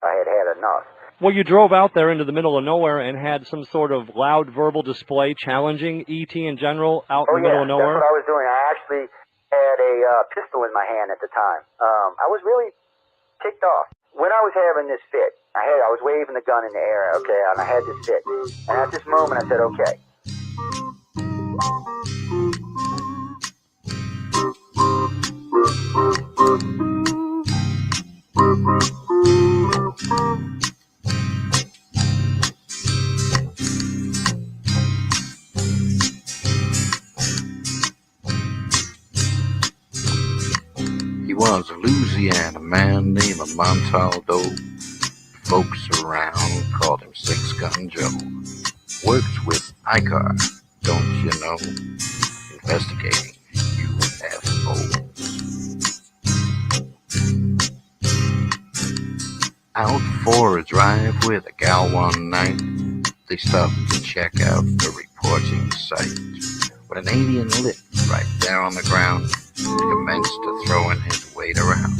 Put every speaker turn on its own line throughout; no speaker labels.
I had had enough.
Well, you drove out there into the middle of nowhere and had some sort of loud verbal display challenging ET in general out in the middle of nowhere?
That's what I was doing. I actually had a pistol in my hand at the time. I was really ticked off. When I was having this fit, I was waving the gun in the air, okay, and I had this fit. And at this moment, I said, okay.
He was a Louisiana man named Montaldo. Folks around called him Six Gun Joe. Worked with ICAR, don't you know? Investigating UFOs. Out for a drive with a gal one night, they stopped to check out the reporting site. When an alien lit right there on the ground, he commenced to throwing his weight around.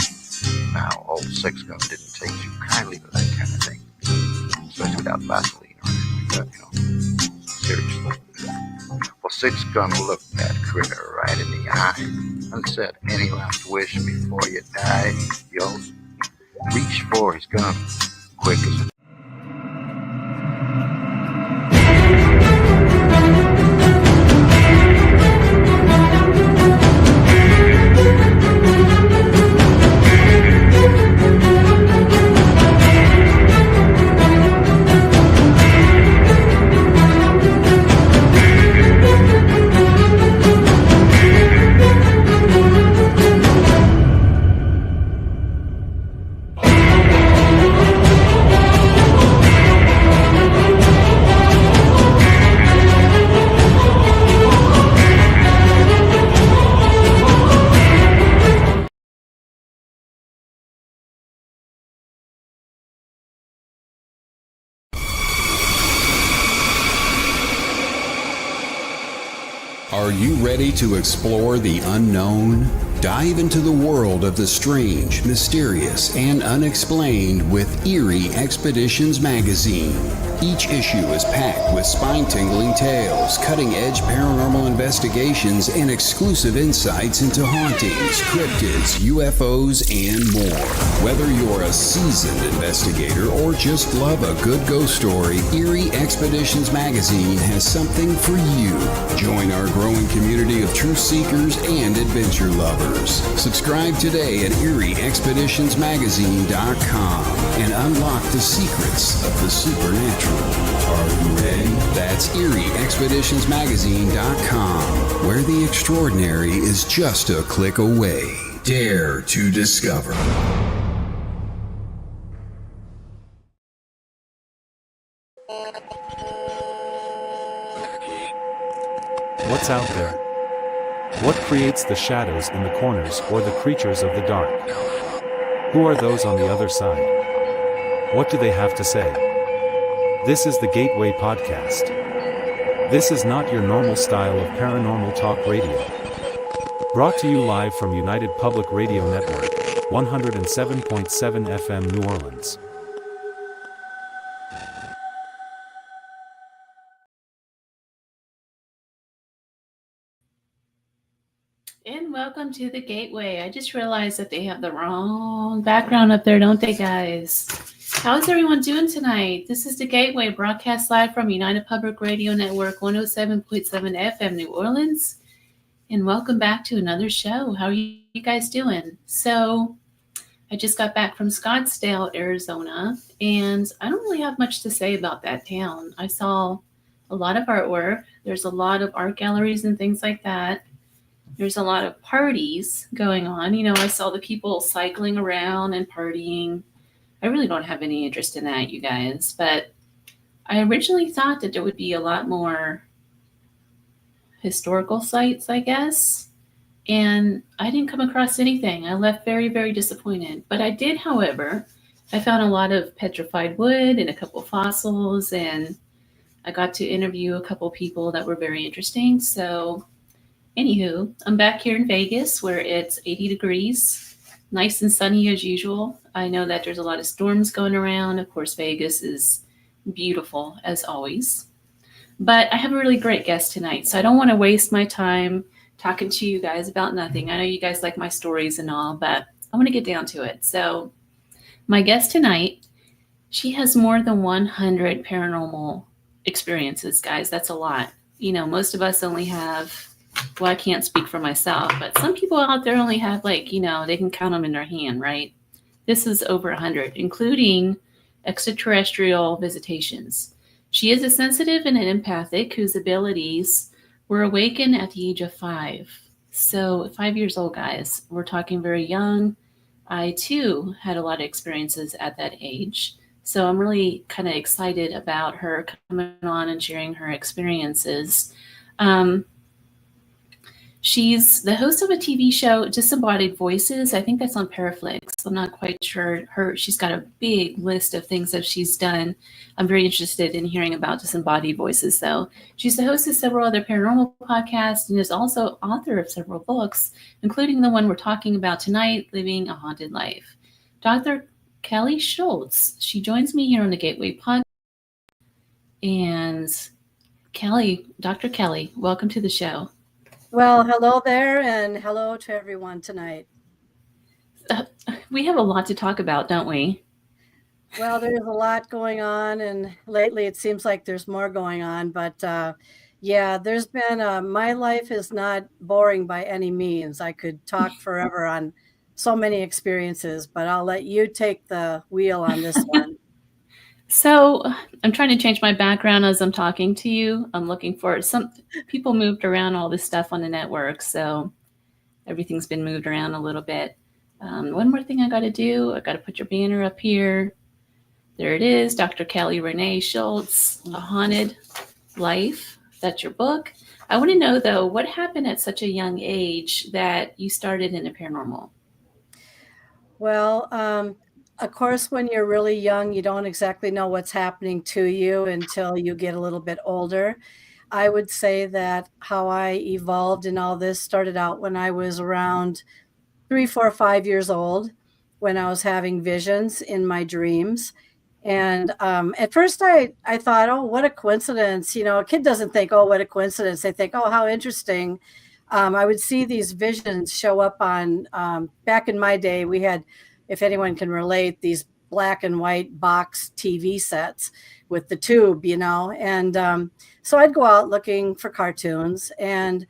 Now, old Six Gun didn't take too kindly to that kind of thing, especially without Vaseline or anything like that, you know. Seriously. Well, Six Gun looked that critter right in the eye and said, "Any last wish before you die?" Yo, reached for his gun, quick as a
Are you ready to explore the unknown? Dive into the world of the strange, mysterious, and unexplained with Eerie Expeditions Magazine. Each issue is packed with spine-tingling tales, cutting-edge paranormal investigations, and exclusive insights into hauntings, cryptids, UFOs, and more. Whether you're a seasoned investigator or just love a good ghost story, Eerie Expeditions Magazine has something for you. Join our growing community of truth seekers and adventure lovers. Subscribe today at EerieExpeditionsMagazine.com and unlock the secrets of the supernatural. Are you ready? That's EerieExpeditionsMagazine.com, where the extraordinary is just a click away. Dare to discover.
What's out there? What creates the shadows in the corners or the creatures of the dark? Who are those on the other side? What do they have to say? This is the Gateway Podcast. This is not your normal style of paranormal talk radio. Brought to you live from United Public Radio Network, 107.7 FM New Orleans.
And welcome to the Gateway. I just realized that they have the wrong background up there, don't they, guys? How's everyone doing tonight? This is the Gateway, broadcast live from United Public Radio Network, 107.7 FM New Orleans. And welcome back to another show. How are you guys doing? So, I just got back from Scottsdale, Arizona, and I don't really have much to say about that town. I saw a lot of artwork. There's a lot of art galleries and things like that. There's a lot of parties going on. You know, I saw the people cycling around and partying. I really don't have any interest in that, you guys. But I originally thought that there would be a lot more historical sites, I guess. And I didn't come across anything. I left very, very disappointed. But I did, however, I found a lot of petrified wood and a couple fossils. And I got to interview a couple people that were very interesting. So anywho, I'm back here in Vegas where it's 80 degrees, nice and sunny as usual. I know that there's a lot of storms going around. Of course, Vegas is beautiful as always. But I have a really great guest tonight, so I don't want to waste my time talking to you guys about nothing. I know you guys like my stories and all, but I want to get down to it. So my guest tonight, she has more than 100 paranormal experiences, guys. That's a lot. You know, most of us only have, well, I can't speak for myself, but some people out there only have like, you know, they can count them in their hand, right? This is over 100, including extraterrestrial visitations. She is a sensitive and an empathic whose abilities were awakened at the age of 5. So 5 years old, guys. We're talking very young. I, too, had a lot of experiences at that age. So I'm really kind of excited about her coming on and sharing her experiences. She's the host of a TV show, Disembodied Voices. I think that's on Paraflix. I'm not quite sure. She's got a big list of things that she's done. I'm very interested in hearing about Disembodied Voices, though. She's the host of several other paranormal podcasts and is also author of several books, including the one we're talking about tonight, Living a Haunted Life. Dr. Kelly Schutz. She joins me here on the Gateway Podcast. And Kelly, Dr. Kelly, welcome to the show.
Well, hello there, and hello to everyone tonight.
We have a lot to talk about, don't we?
Well, there's a lot going on, and lately it seems like there's more going on. But yeah, there's been, my life is not boring by any means. I could talk forever on so many experiences, but I'll let you take the wheel on this one.
So I'm trying to change my background as I'm talking to you. I'm looking for some people moved around all this stuff on the network. So everything's been moved around a little bit. One more thing I got to do. I got to put your banner up here. There it is. Dr. Kelly Renee Schutz, A Haunted Life. That's your book. I want to know, though, what happened at such a young age that you started in the paranormal?
Well, of course, when you're really young, you don't exactly know what's happening to you until you get a little bit older. I would say that how I evolved in all this started out when I was around 3, 4, 5 years old, when I was having visions in my dreams. And at first I thought, oh, what a coincidence. You know, a kid doesn't think, oh, what a coincidence. They think, oh, how interesting. I would see these visions show up on, back in my day, we had, if anyone can relate, these black and white box TV sets with the tube, you know. And so I'd go out looking for cartoons, and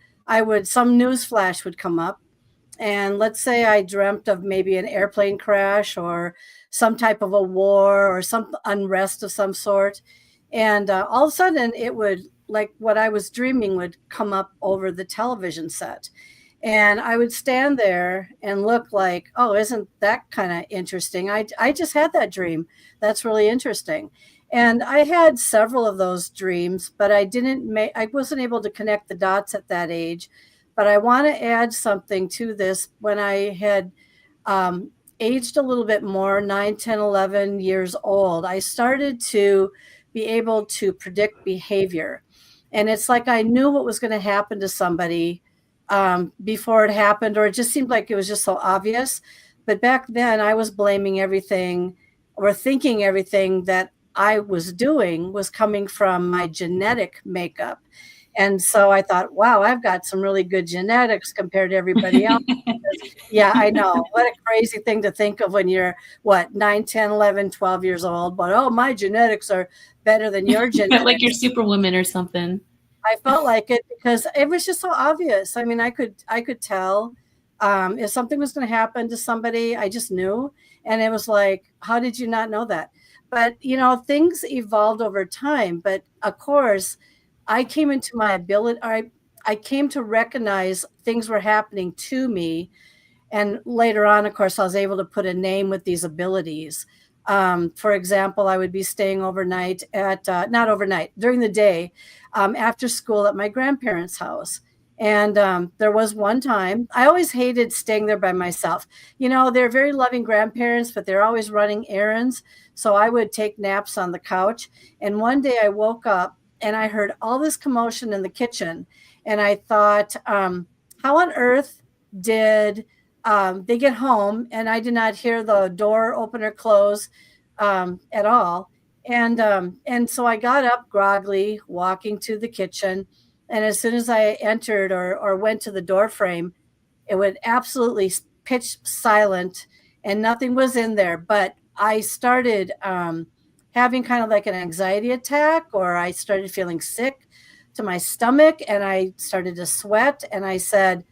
some news flash would come up. And let's say I dreamt of maybe an airplane crash or some type of a war or some unrest of some sort. And all of a sudden it would, like what I was dreaming would come up over the television set. And I would stand there and look like, oh, isn't that kind of interesting? I just had that dream. That's really interesting. And I had several of those dreams, but I wasn't able to connect the dots at that age. But I want to add something to this. When I had aged a little bit more, 9, 10, 11 years old, I started to be able to predict behavior. And it's like I knew what was going to happen to somebody before it happened, or it just seemed like it was just so obvious. But back then I was blaming everything or thinking everything that I was doing was coming from my genetic makeup. And so I thought, wow, I've got some really good genetics compared to everybody else. Yeah, I know. What a crazy thing to think of when you're, 9, 10, 11, 12 years old. But, oh, my genetics are better than your genetics.
Like you're Superwoman or something.
I felt like it because it was just so obvious. I mean, I could tell if something was going to happen to somebody. I just knew. And it was like, how did you not know that? But, you know, things evolved over time. But, of course, I came into my ability. I came to recognize things were happening to me. And later on, of course, I was able to put a name with these abilities. For example, I would be staying overnight not overnight, during the day, after school at my grandparents' house. And there was one time, I always hated staying there by myself. You know, they're very loving grandparents, but they're always running errands. So I would take naps on the couch. And one day I woke up and I heard all this commotion in the kitchen. And I thought, how on earth did they get home, and I did not hear the door open or close at all. And so I got up groggily, walking to the kitchen. And as soon as I entered or went to the door frame, it would absolutely pitch silent and nothing was in there. But I started having kind of like an anxiety attack, or I started feeling sick to my stomach, and I started to sweat. And I said,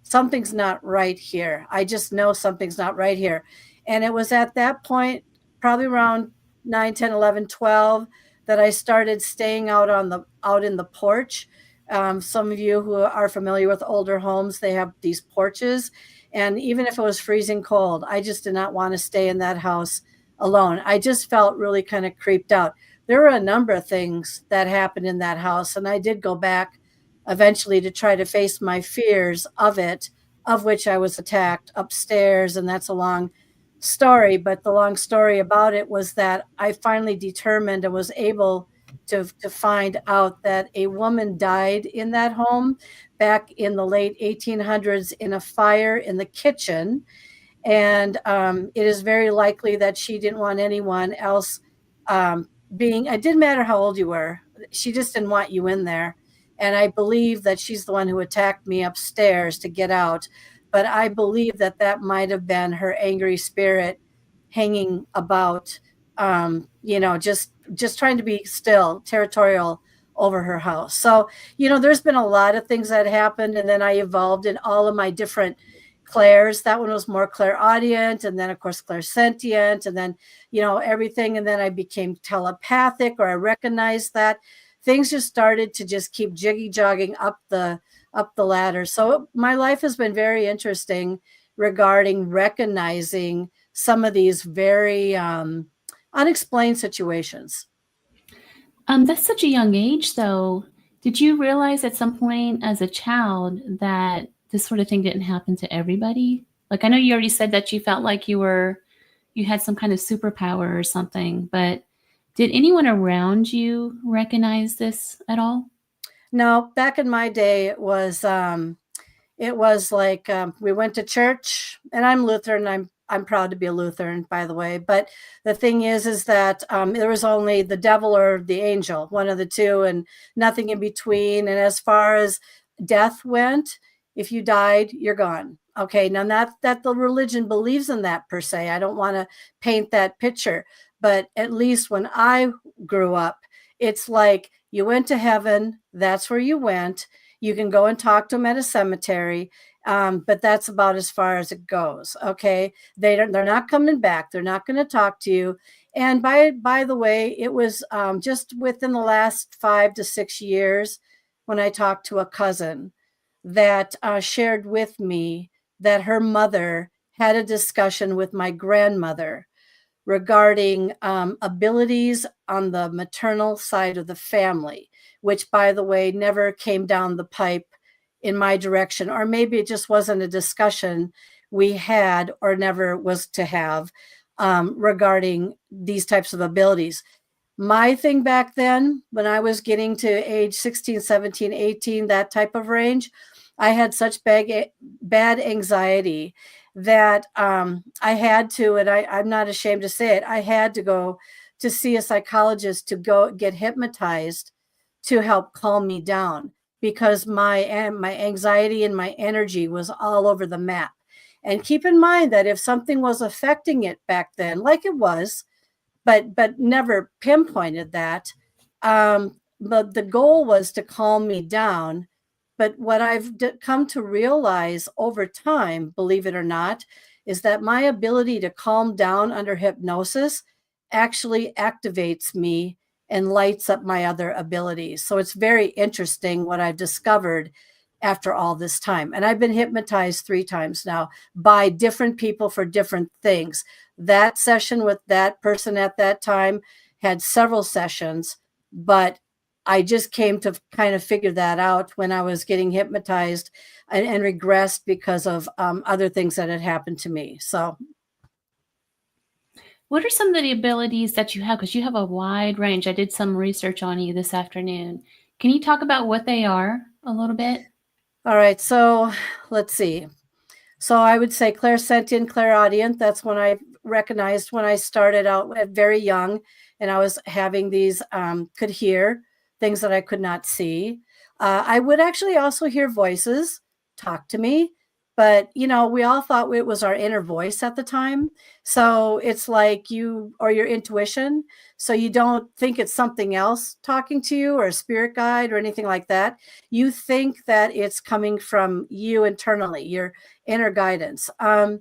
something's not right here. I just know something's not right here. And it was at that point, probably around 9, 10, 11, 12, that I started staying out in the porch. Some of you who are familiar with older homes, they have these porches. And even if it was freezing cold, I just did not want to stay in that house alone. I just felt really kind of creeped out. There were a number of things that happened in that house, and I did go back eventually to try to face my fears of it, of which I was attacked upstairs. And that's a long story. But the long story about it was that I finally determined and was able to find out that a woman died in that home back in the late 1800s in a fire in the kitchen. And it is very likely that she didn't want anyone else it didn't matter how old you were. She just didn't want you in there. And I believe that she's the one who attacked me upstairs to get out. But I believe that that might have been her angry spirit hanging about, just trying to be still territorial over her house. So, there's been a lot of things that happened. And then I evolved in all of my different clairs. That one was more clairaudient. And then, of course, clairsentient. And then, everything. And then I became telepathic, or I recognized that. Things just started to just keep jiggy jogging up the ladder. So my life has been very interesting regarding recognizing some of these very unexplained situations.
That's such a young age, though. Did you realize at some point as a child that this sort of thing didn't happen to everybody? Like, I know you already said that you felt like you had some kind of superpower or something, but did anyone around you recognize this at all?
No, back in my day, it was like we went to church, and I'm Lutheran. I'm proud to be a Lutheran, by the way. But the thing is that there was only the devil or the angel, one of the two, and nothing in between. And as far as death went, if you died, you're gone. Okay, now not that the religion believes in that per se. I don't want to paint that picture. But at least when I grew up, it's like you went to heaven. That's where you went. You can go and talk to them at a cemetery. But that's about as far as it goes. Okay. They're not coming back. They're not going to talk to you. And by the way, it was just within the last 5 to 6 years when I talked to a cousin that shared with me that her mother had a discussion with my grandmother regarding abilities on the maternal side of the family, which, by the way, never came down the pipe in my direction, or maybe it just wasn't a discussion we had or never was to have regarding these types of abilities. My thing back then, when I was getting to age 16, 17, 18, that type of range, I had such bad anxiety that I had to, and I'm not ashamed to say it, I had to go to see a psychologist to go get hypnotized to help calm me down, because my anxiety and my energy was all over the map. And keep in mind that if something was affecting it back then, like it was, but never pinpointed that, but the goal was to calm me down. But what I've come to realize over time, believe it or not, is that my ability to calm down under hypnosis actually activates me and lights up my other abilities. So it's very interesting what I've discovered after all this time. And I've been hypnotized 3 times now by different people for different things. That session with that person at that time had several sessions, but I just came to kind of figure that out when I was getting hypnotized and regressed because of other things that had happened to me. So
what are some of the abilities that you have? Because you have a wide range. I did some research on you this afternoon. Can you talk about what they are a little bit?
All right. So let's see. So I would say clairsentient, clairaudient. That's when I recognized when I started out at very young, and I was having these, could hear things that I could not see. I would actually also hear voices talk to me, but we all thought it was our inner voice at the time. So it's like you or your intuition. So you don't think it's something else talking to you or a spirit guide or anything like that. You think that it's coming from you internally, your inner guidance. I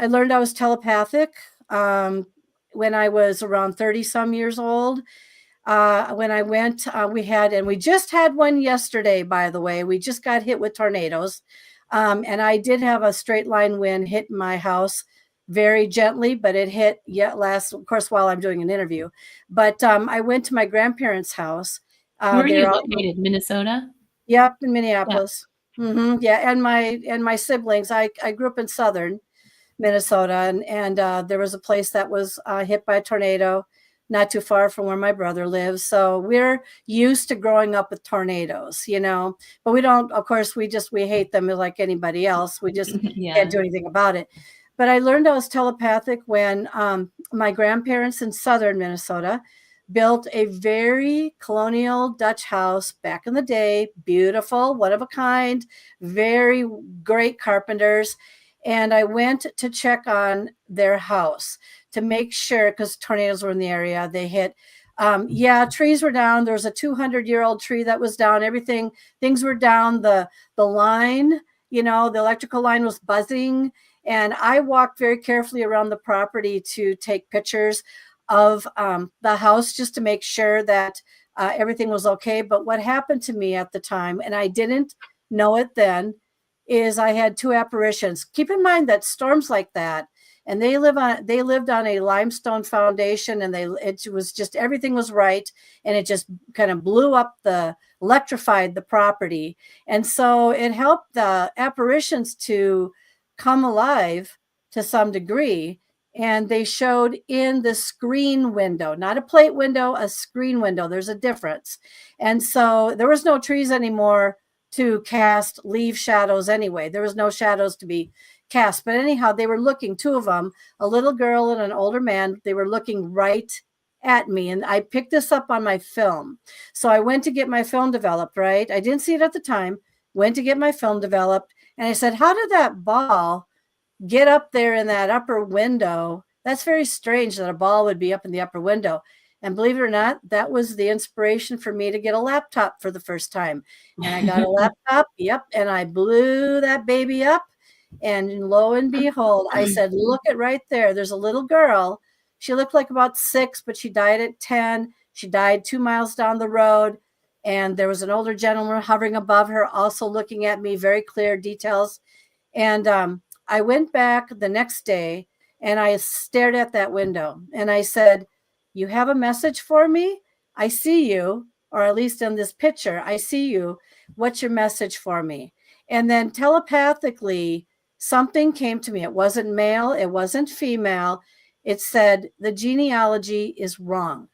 learned I was telepathic when I was around 30 some years old. When I went, we just had one yesterday, by the way. We just got hit with tornadoes. And I did have a straight line wind hit my house very gently, but it hit of course, while I'm doing an interview. But I went to my grandparents' house.
Where are you located? Minnesota?
Yep, in Minneapolis. Yeah. Mm-hmm, yeah, and my siblings. I grew up in southern Minnesota, and there was a place that was hit by a tornado not too far from where my brother lives. So we're used to growing up with tornadoes, but we don't, of course, we hate them like anybody else. We just can't do anything about it. But I learned I was telepathic when my grandparents in southern Minnesota built a very colonial Dutch house back in the day. Beautiful, one of a kind, very great carpenters. And I went to check on their house to make sure, because tornadoes were in the area. They hit, trees were down. There was a 200-year-old tree that was down. Things were down. The line, the electrical line was buzzing. And I walked very carefully around the property to take pictures of the house just to make sure that everything was okay. But what happened to me at the time, and I didn't know it then, is I had two apparitions. Keep in mind that storms like that, and they lived on a limestone foundation, and it was just, everything was right, and it just kind of electrified the property. And so it helped the apparitions to come alive to some degree. And they showed in the screen window, not a plate window, a screen window. There's a difference. And so there was no trees anymore to leave shadows anyway. There was no shadows to be cast. But anyhow, they were looking, two of them, a little girl and an older man, they were looking right at me. And I picked this up on my film. So I went to get my film developed, right? I didn't see it at the time, went to get my film developed. And I said, how did that ball get up there in that upper window? That's very strange that a ball would be up in the upper window. And believe it or not, that was the inspiration for me to get a laptop for the first time. And I got a laptop, and I blew that baby up. And lo and behold, I said, look at right there. There's a little girl. She looked like about 6, but she died at 10. She died 2 miles down the road. And there was an older gentleman hovering above her, also looking at me, very clear details. And I went back the next day and I stared at that window and I said, you have a message for me? I see you, or at least in this picture, I see you. What's your message for me? And then telepathically, something came to me. It wasn't male. It wasn't female. It said, the genealogy is wrong.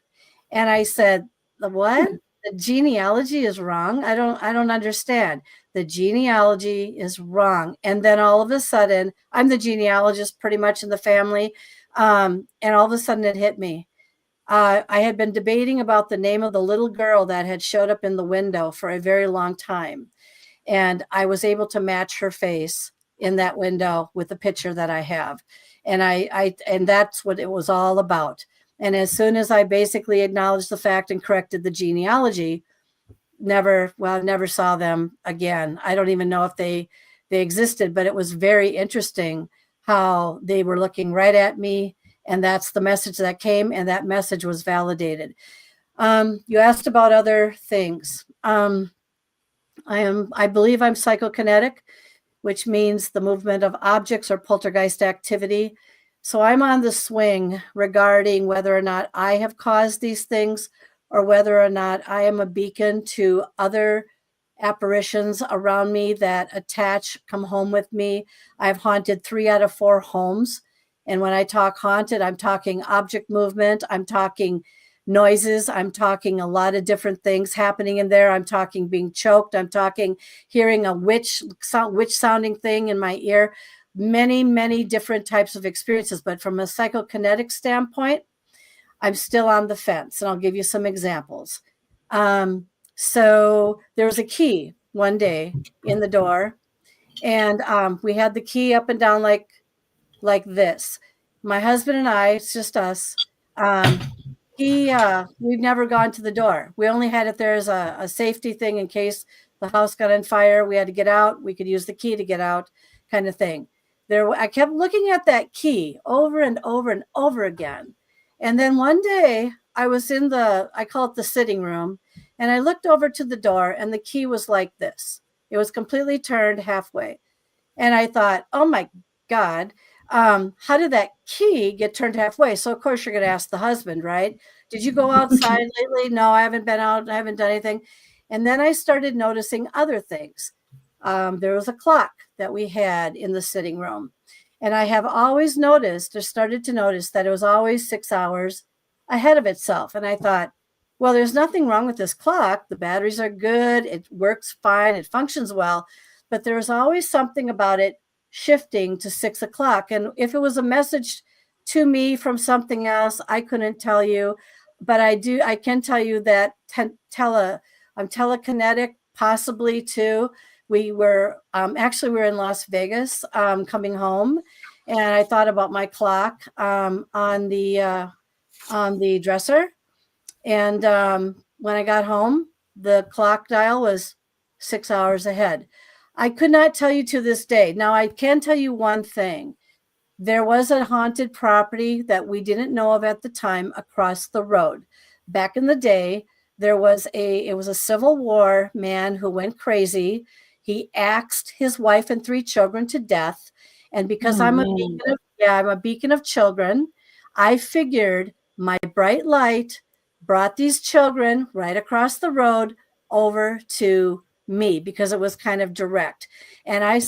And I said, the what? The genealogy is wrong? I don't understand. The genealogy is wrong. And then all of a sudden, I'm the genealogist pretty much in the family. And all of a sudden it hit me. I had been debating about the name of the little girl that had showed up in the window for a very long time. And I was able to match her face in that window with the picture that I have. And and that's what it was all about. And as soon as I basically acknowledged the fact and corrected the genealogy, never saw them again. I don't even know if they existed, but it was very interesting how they were looking right at me. And that's the message that came, and that message was validated. You asked about other things. I believe I'm psychokinetic, which means the movement of objects or poltergeist activity. So I'm on the swing regarding whether or not I have caused these things or whether or not I am a beacon to other apparitions around me that come home with me. I've haunted 3 out of 4 homes. And when I talk haunted, I'm talking object movement. I'm talking noises. I'm talking a lot of different things happening in there. I'm talking being choked. I'm talking hearing a witch sounding thing in my ear. Many, many different types of experiences. But from a psychokinetic standpoint, I'm still on the fence, and I'll give you some examples. So there was a key one day in the door, and we had the key up and down like this. My husband and I, it's just us. We've never gone to the door. We only had it there as a safety thing in case the house got on fire. We had to get out. We could use the key to get out, kind of thing. I kept looking at that key over and over and over again. And then one day I was in I call it the sitting room, and I looked over to the door, and the key was like this. It was completely turned halfway. And I thought, oh my God, how did that key get turned halfway? So of course you're going to ask the husband, right? Did you go outside lately? No, I haven't been out. I haven't done anything. And then I started noticing other things. There was a clock that we had in the sitting room. And I have always noticed, or started to notice, that it was always 6 hours ahead of itself. And I thought, well, there's nothing wrong with this clock. The batteries are good. It works fine. It functions well. But there was always something about it shifting to 6 o'clock. And if it was a message to me from something else, I couldn't tell you. But I can tell you that I'm telekinetic, possibly too. We were actually we were in Las Vegas coming home, and I thought about my clock on the dresser. And when I got home, the clock dial was 6 hours ahead. I could not tell you to this day. Now, I can tell you one thing. There was a haunted property that we didn't know of at the time across the road. Back in the day, it was a Civil War man who went crazy. He axed his wife and 3 children to death. And because I'm a beacon of children, I figured my bright light brought these children right across the road over to me because it was kind of direct. And I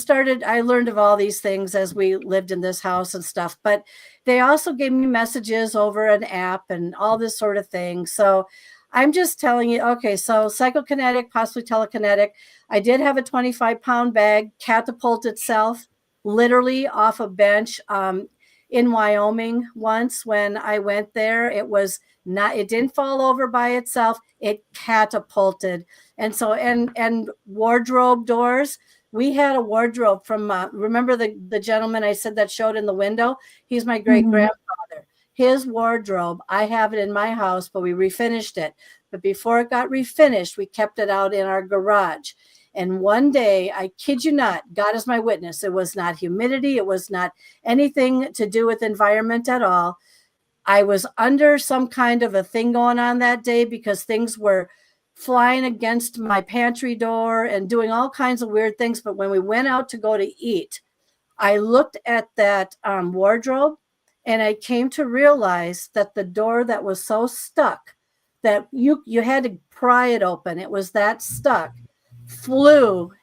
learned of all these things as we lived in this house and stuff, but they also gave me messages over an app and all this sort of thing. So I'm just telling you, okay, so psychokinetic, possibly telekinetic. I did have a 25-pound bag catapult itself literally off a bench in Wyoming once when I went there. It didn't fall over by itself. It catapulted. And so, and wardrobe doors. We had a wardrobe from, remember the gentleman I said that showed in the window? He's my great grandfather. His wardrobe, I have it in my house, but we refinished it. But before it got refinished, we kept it out in our garage. And one day, I kid you not, God is my witness, it was not humidity. It was not anything to do with environment at all. I was under some kind of a thing going on that day because things were flying against my pantry door and doing all kinds of weird things. But when we went out to go to eat, I looked at that wardrobe, and I came to realize that the door that was so stuck that you had to pry it open, it was that stuck,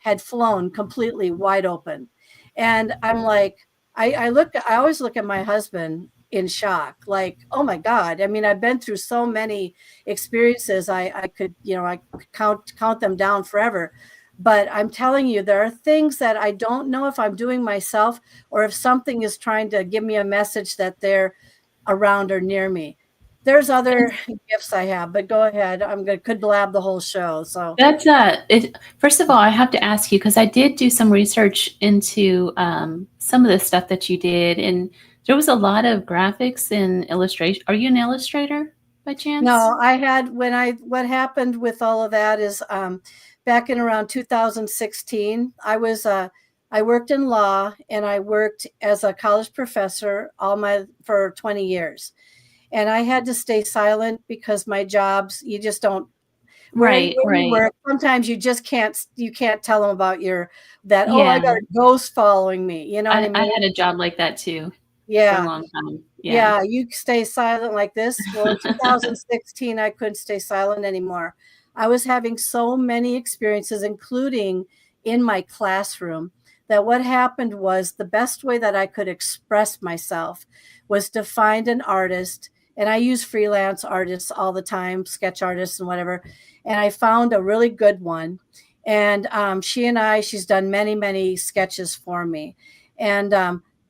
had flown completely wide open. And I'm like, I always look at my husband in shock, like, oh my God. I mean, I've been through so many experiences. I could count them down forever. But I'm telling you, there are things that I don't know if I'm doing myself or if something is trying to give me a message that they're around or near me. There's other gifts I have, but go ahead. Could blab the whole show. So
that's it. First of all, I have to ask you, because I did do some research into some of the stuff that you did, and there was a lot of graphics and illustration. Are you an illustrator by chance?
No, what happened with all of that is back in around 2016, I worked in law, and I worked as a college professor for 20 years. And I had to stay silent because my jobs, you just don't.
Right.
Work, sometimes you just can't tell them about I got a ghost following me. You know what I mean?
I had a job like that too.
Yeah.
For a long time.
Yeah. You stay silent like this. Well, in 2016, I couldn't stay silent anymore. I was having so many experiences, including in my classroom, that what happened was the best way that I could express myself was to find an artist And I use freelance artists all the time, sketch artists and whatever. And I found a really good one. And she's done many, many sketches for me. And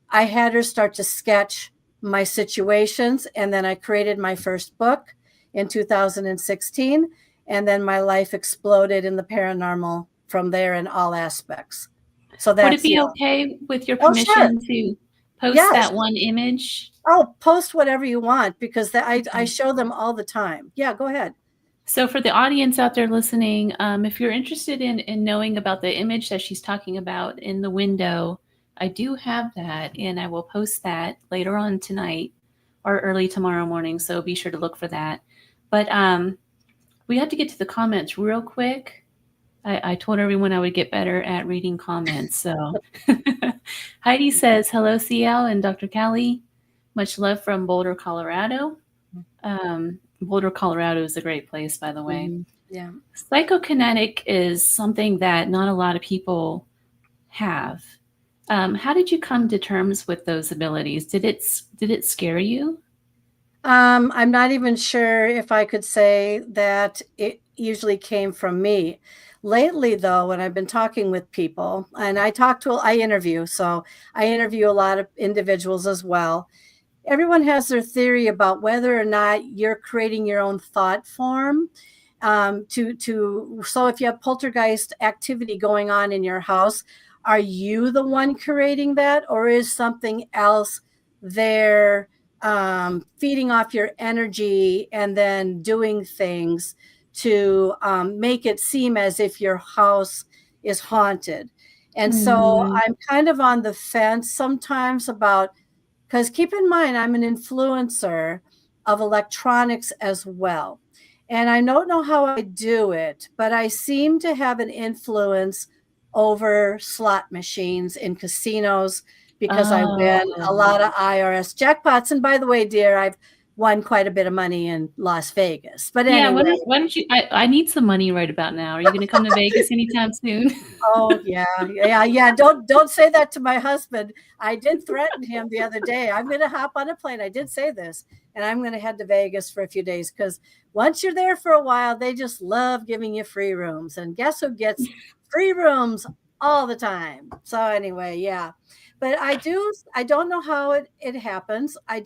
I had her start to sketch my situations. And then I created my first book in 2016. And then my life exploded in the paranormal from there in all aspects. So that's,
would it be okay with your
Oh,
permission
sure.
to post
Yes.
that one image?
Oh, post whatever you want, because I show them all the time. Yeah, go ahead.
So for the audience out there listening, if you're interested in knowing about the image that she's talking about in the window, I do have that, and I will post that later on tonight or early tomorrow morning. So be sure to look for that. But we have to get to the comments real quick. I told everyone I would get better at reading comments. So Heidi says, hello, CL and Dr. Callie. Much love from Boulder, Colorado. Boulder, Colorado is a great place, by the way.
Yeah.
Psychokinetic is something that not a lot of people have. How did you come to terms with those abilities? Did it scare you?
I'm not even sure if I could say that it usually came from me. Lately, though, when I've been talking with people, and I interview, so I interview a lot of individuals as well. Everyone has their theory about whether or not you're creating your own thought form. So if you have poltergeist activity going on in your house, are you the one creating that, or is something else there feeding off your energy and then doing things to make it seem as if your house is haunted? And so I'm kind of on the fence sometimes about, because keep in mind, I'm an influencer of electronics as well. And I don't know how I do it, but I seem to have an influence over slot machines in casinos because I win a lot of IRS jackpots. And by the way, dear, I've won quite a bit of money in Las Vegas. But anyway.
Why don't you? I need some money right about now. Are you going to come to Vegas anytime soon?
Oh yeah. Don't say that to my husband. I did threaten him the other day. I'm going to hop on a plane. I did say this, and I'm going to head to Vegas for a few days, because once you're there for a while, they just love giving you free rooms. And guess who gets free rooms all the time? So anyway, yeah. But I don't know how it happens. I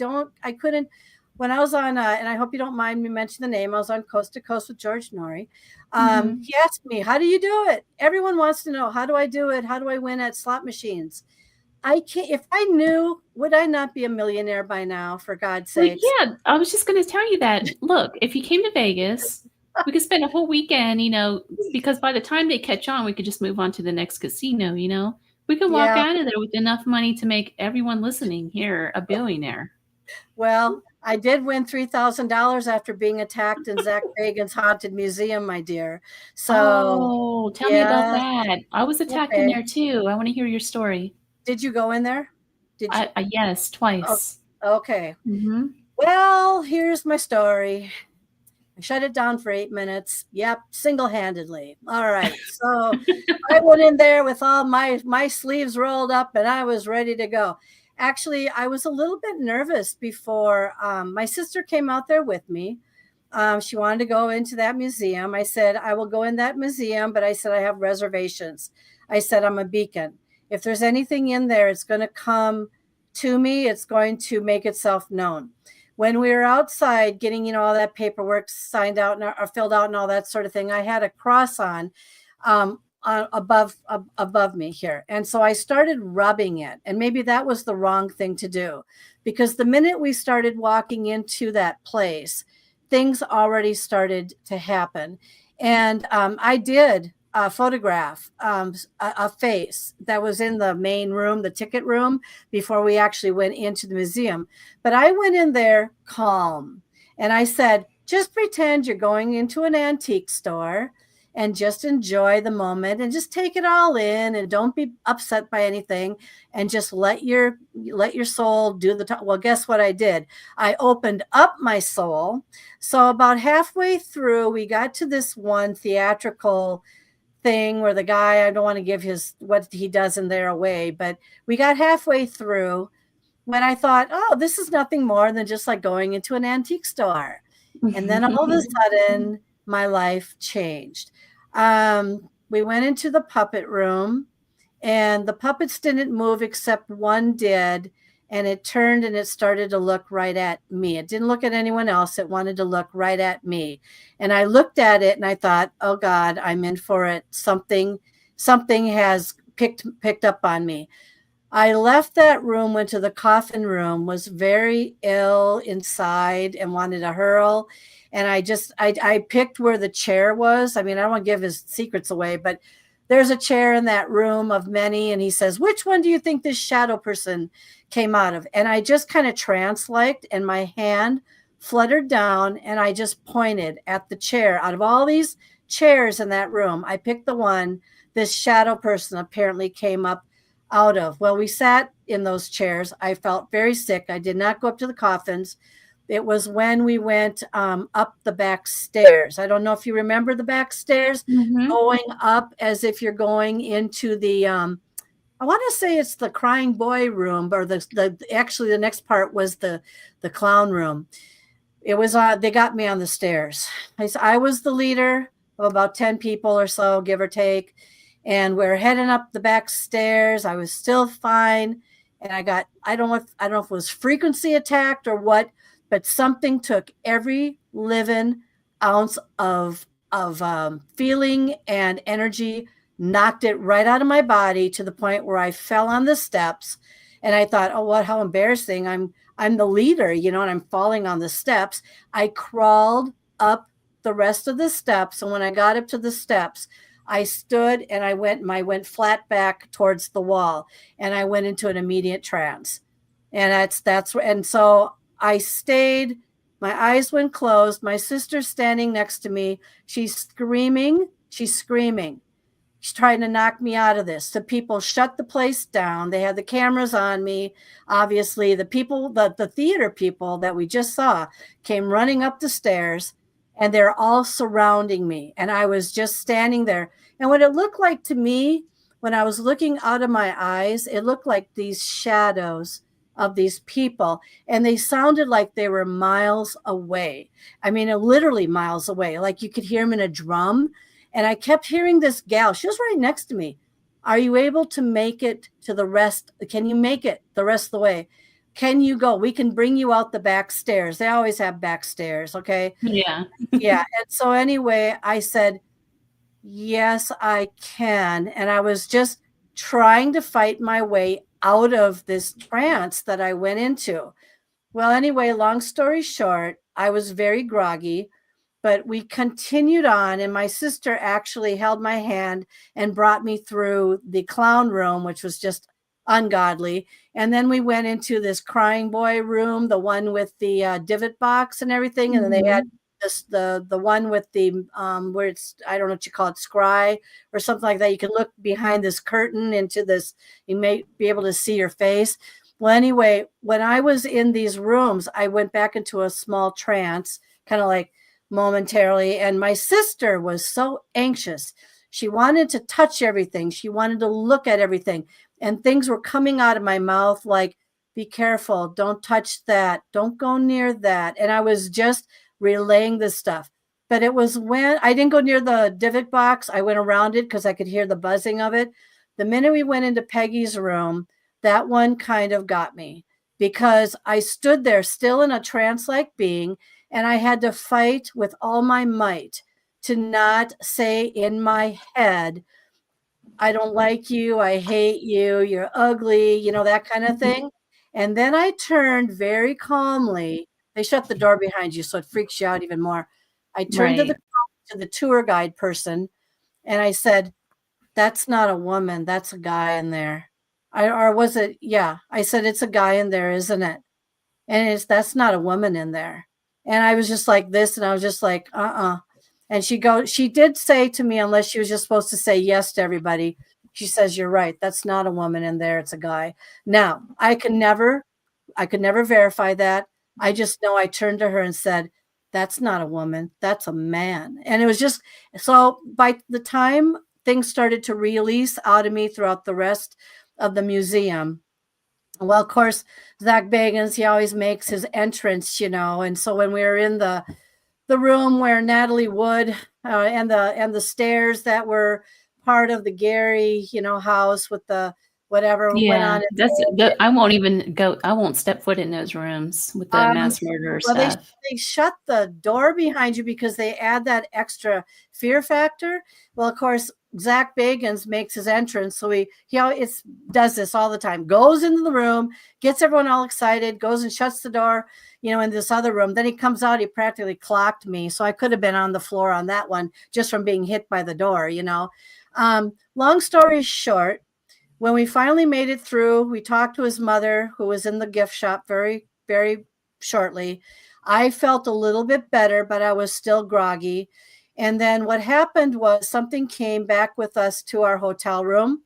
couldn't. When I was on, and I hope you don't mind me mentioning the name, I was on Coast to Coast with George Noory. He asked me, how do you do it? Everyone wants to know, how do I do it? How do I win at slot machines? I can't. If I knew, would I not be a millionaire by now, for God's sake?
Well, yeah, I was just going to tell you that. Look, if you came to Vegas, we could spend a whole weekend, because by the time they catch on, we could just move on to the next casino, We could walk out of there with enough money to make everyone listening here a billionaire.
Well, I did win $3,000 after being attacked in Zach Bagan's haunted museum, my dear. So,
tell me about that. I was attacked in there too. I want to hear your story.
Did you go in there? Did you?
Yes, twice.
Oh, okay. Mm-hmm. Well, here's my story. I shut it down for 8 minutes. Yep, single-handedly. All right. So I went in there with all my sleeves rolled up, and I was ready to go. Actually, I was a little bit nervous before. My sister came out there with me. She wanted to go into that museum. I said, I will go in that museum, but I said, I have reservations. I said, I'm a beacon. If there's anything in there, it's going to come to me. It's going to make itself known. When we were outside getting, all that paperwork signed out or filled out and all that sort of thing, I had a cross on above me here. And so I started rubbing it. And maybe that was the wrong thing to do, because the minute we started walking into that place, things already started to happen. And I did photograph a face that was in the main room, the ticket room, before we actually went into the museum. But I went in there calm. And I said, just pretend you're going into an antique store and just enjoy the moment and just take it all in, and don't be upset by anything, and just let your soul do the talk. Well, guess what I did? I opened up my soul. So about halfway through, we got to this one theatrical thing where the guy, I don't want to give what he does in there away, but we got halfway through, when I thought, oh, this is nothing more than just like going into an antique store. And then all of a sudden, my life changed. We went into the puppet room, and the puppets didn't move except one did. And it turned and it started to look right at me. It didn't look at anyone else. It wanted to look right at me. And I looked at it and I thought, oh God, I'm in for it. Something has picked up on me. I left that room, went to the coffin room, was very ill inside and wanted to hurl. And I picked where the chair was. I mean, I don't want to give his secrets away, but there's a chair in that room of many. And he says, which one do you think this shadow person came out of? And I just kind of trance-like, and my hand fluttered down and I just pointed at the chair. Out of all these chairs in that room, I picked the one this shadow person apparently came up out of. Well, we sat in those chairs. I felt very sick. I did not go up to the coffins. It was when we went up the back stairs. I don't know if you remember the back stairs, going up as if you're going into the, I want to say it's the crying boy room, or actually the next part was the clown room. It was, they got me on the stairs. I was the leader of about 10 people or so, give or take. And we're heading up the back stairs. I was still fine. And I don't know if it was frequency attacked or what, but something took every living ounce of feeling and energy, knocked it right out of my body to the point where I fell on the steps. And I thought, oh, how embarrassing. I'm the leader, and I'm falling on the steps. I crawled up the rest of the steps. And when I got up to the steps, I stood and I went flat back towards the wall, and I went into an immediate trance. And and so I stayed, my eyes went closed. My sister's standing next to me. She's screaming. She's trying to knock me out of this. The people shut the place down. They had the cameras on me. Obviously, the people, the theater people that we just saw came running up the stairs, and they're all surrounding me. And I was just standing there. And what it looked like to me, when I was looking out of my eyes, it looked like these shadows of these people. And they sounded like they were miles away. I mean, literally miles away. Like you could hear them in a drum. And I kept hearing this gal. She was right next to me. Are you able to make it to the rest? Can you make it the rest of the way? Can you go? We can bring you out the back stairs. They always have back stairs. Okay.
Yeah.
Yeah. And so anyway, I said, yes, I can. And I was just trying to fight my way out of this trance that I went into. Well, anyway, long story short, I was very groggy, but we continued on. And my sister actually held my hand and brought me through the clown room, which was just ungodly. And then we went into this crying boy room, the one with the divot box and everything. And then they had the one with the where it's, I don't know what you call it, scry or something like that. You can look behind this curtain into this, you may be able to see your face. Well, anyway, when I was in these rooms, I went back into a small trance, kind of like momentarily. And my sister was so anxious. She wanted to touch everything. She wanted to look at everything. And things were coming out of my mouth like, be careful, don't touch that, don't go near that. And I was just relaying this stuff. But it was when I didn't go near the divot box. I went around it because I could hear the buzzing of it. The minute we went into Peggy's room, that one kind of got me, because I stood there still in a trance-like being, and I had to fight with all my might to not say in my head, I don't like you, I hate you, you're ugly, that kind of thing. And then I turned very calmly. They shut the door behind you, so it freaks you out even more. I turned to the tour guide person, and I said, that's not a woman, that's a guy in there. Or was it? Yeah. I said, it's a guy in there, isn't it? And that's not a woman in there. And I was just like this, and I was just like, And she did say to me, unless she was just supposed to say yes to everybody, she says, you're right. That's not a woman in there. It's a guy. Now, I could never verify that. I just know I turned to her and said, that's not a woman. That's a man. And it was just, so by the time things started to release out of me throughout the rest of the museum, Well, of course, Zach Bagans, he always makes his entrance, and so when we were in the room where Natalie Wood and the stairs that were part of the Gary, house with the whatever went
Yeah,
on.
I won't even go. I won't step foot in those rooms with the
Um,
mass murder
well,
stuff.
they shut the door behind you because they add that extra fear factor. Well, of course, Zach Bagans makes his entrance, so he always does this all the time. Goes into the room, gets everyone all excited, goes and shuts the door, in this other room. Then he comes out. He practically clocked me, so I could have been on the floor on that one just from being hit by the door. Long story short, when we finally made it through, we talked to his mother, who was in the gift shop very, very shortly. I felt a little bit better, but I was still groggy. And then what happened was something came back with us to our hotel room,